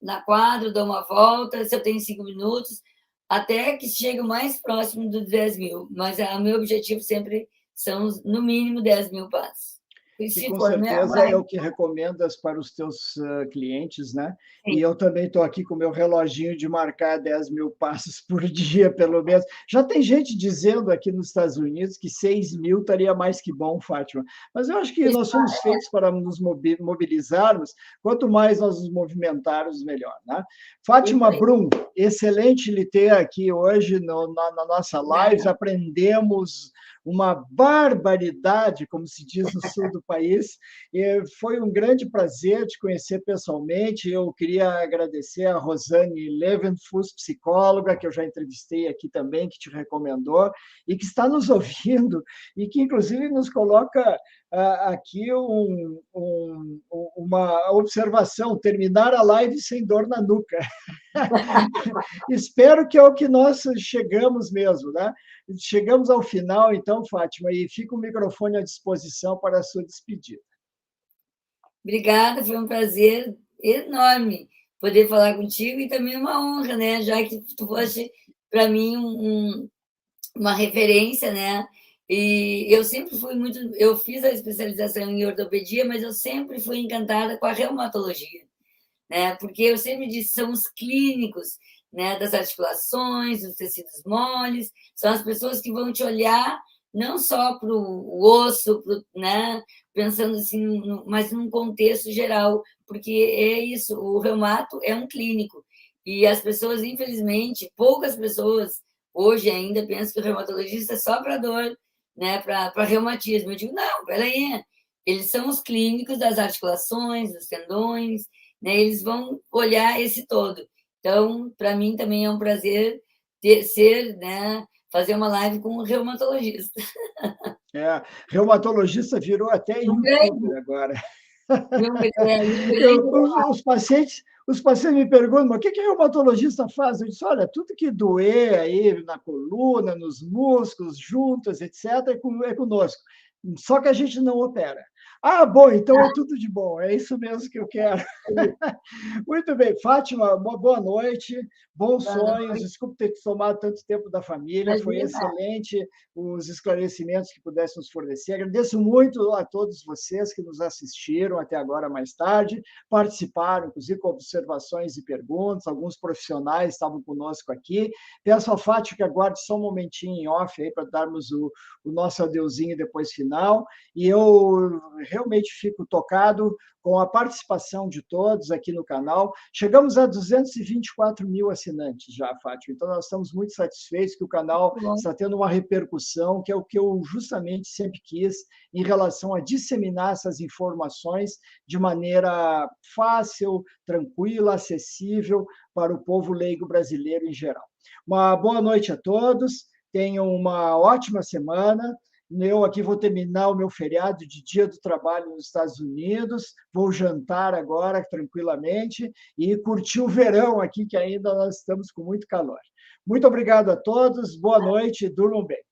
na quadra, dou uma volta, se eu tenho 5 minutos, até que chegue o mais próximo dos 10 mil. Mas o meu objetivo sempre são, no mínimo, 10 mil passos. E com certeza é o que recomendas para os teus clientes, né? Sim. E eu também estou aqui com o meu reloginho de marcar 10 mil passos por dia, pelo menos. Já tem gente dizendo aqui nos Estados Unidos que 6 mil estaria mais que bom, Fátima. Mas eu acho que nós somos feitos para nos mobilizarmos. Quanto mais nós nos movimentarmos, melhor, né? Fátima Brum, excelente lhe ter aqui hoje na nossa live. Aprendemos uma barbaridade, como se diz no sul do país. E foi um grande prazer te conhecer pessoalmente. Eu queria agradecer a Rosane Levenfuss, psicóloga, que eu já entrevistei aqui também, que te recomendou, e que está nos ouvindo, e que, inclusive, nos coloca aqui uma observação: terminar a live sem dor na nuca. Espero que é o que nós chegamos mesmo, né? Chegamos ao final, então, Fátima, e fica o microfone à disposição para a sua despedida. Obrigada, foi um prazer enorme poder falar contigo e também uma honra, né? Já que tu foste, para mim, uma referência, né? E eu sempre fui eu fiz a especialização em ortopedia, mas eu sempre fui encantada com a reumatologia, né? Porque eu sempre disse, são os clínicos, né, das articulações, dos tecidos moles, são as pessoas que vão te olhar não só para o osso, né, pensando assim, mas num contexto geral, porque é isso, o reumato é um clínico, e as pessoas, infelizmente, poucas pessoas hoje ainda pensam que o reumatologista é só para dor, né, para reumatismo. Eu digo, não, peraí, eles são os clínicos das articulações, dos tendões, né, eles vão olhar esse todo. Então, para mim também é um prazer né, fazer uma live com um reumatologista. Reumatologista virou até YouTube agora. Os pacientes me perguntam, mas o que o reumatologista faz? Eu disse, olha, tudo que doer aí na coluna, nos músculos, juntas, etc., é conosco. Só que a gente não opera. Ah, bom, então é tudo de bom, é isso mesmo que eu quero. Muito bem, Fátima, uma boa noite, bons sonhos, desculpe ter tomado tanto tempo da família, foi excelente os esclarecimentos que pudesse nos fornecer. Agradeço muito a todos vocês que nos assistiram até agora mais tarde, participaram, inclusive com observações e perguntas, alguns profissionais estavam conosco aqui. Peço a Fátima que aguarde só um momentinho em off aí para darmos o nosso adeuzinho depois final, e eu realmente fico tocado com a participação de todos aqui no canal. Chegamos a 224 mil assinantes já, Fátima, então nós estamos muito satisfeitos que o canal está tendo uma repercussão, que é o que eu justamente sempre quis em relação a disseminar essas informações de maneira fácil, tranquila, acessível para o povo leigo brasileiro em geral. Uma boa noite a todos, tenham uma ótima semana, Eu aqui vou terminar o meu feriado de Dia do Trabalho nos Estados Unidos, vou jantar agora tranquilamente e curtir o verão aqui, que ainda nós estamos com muito calor. Muito obrigado a todos, boa noite, durmam bem.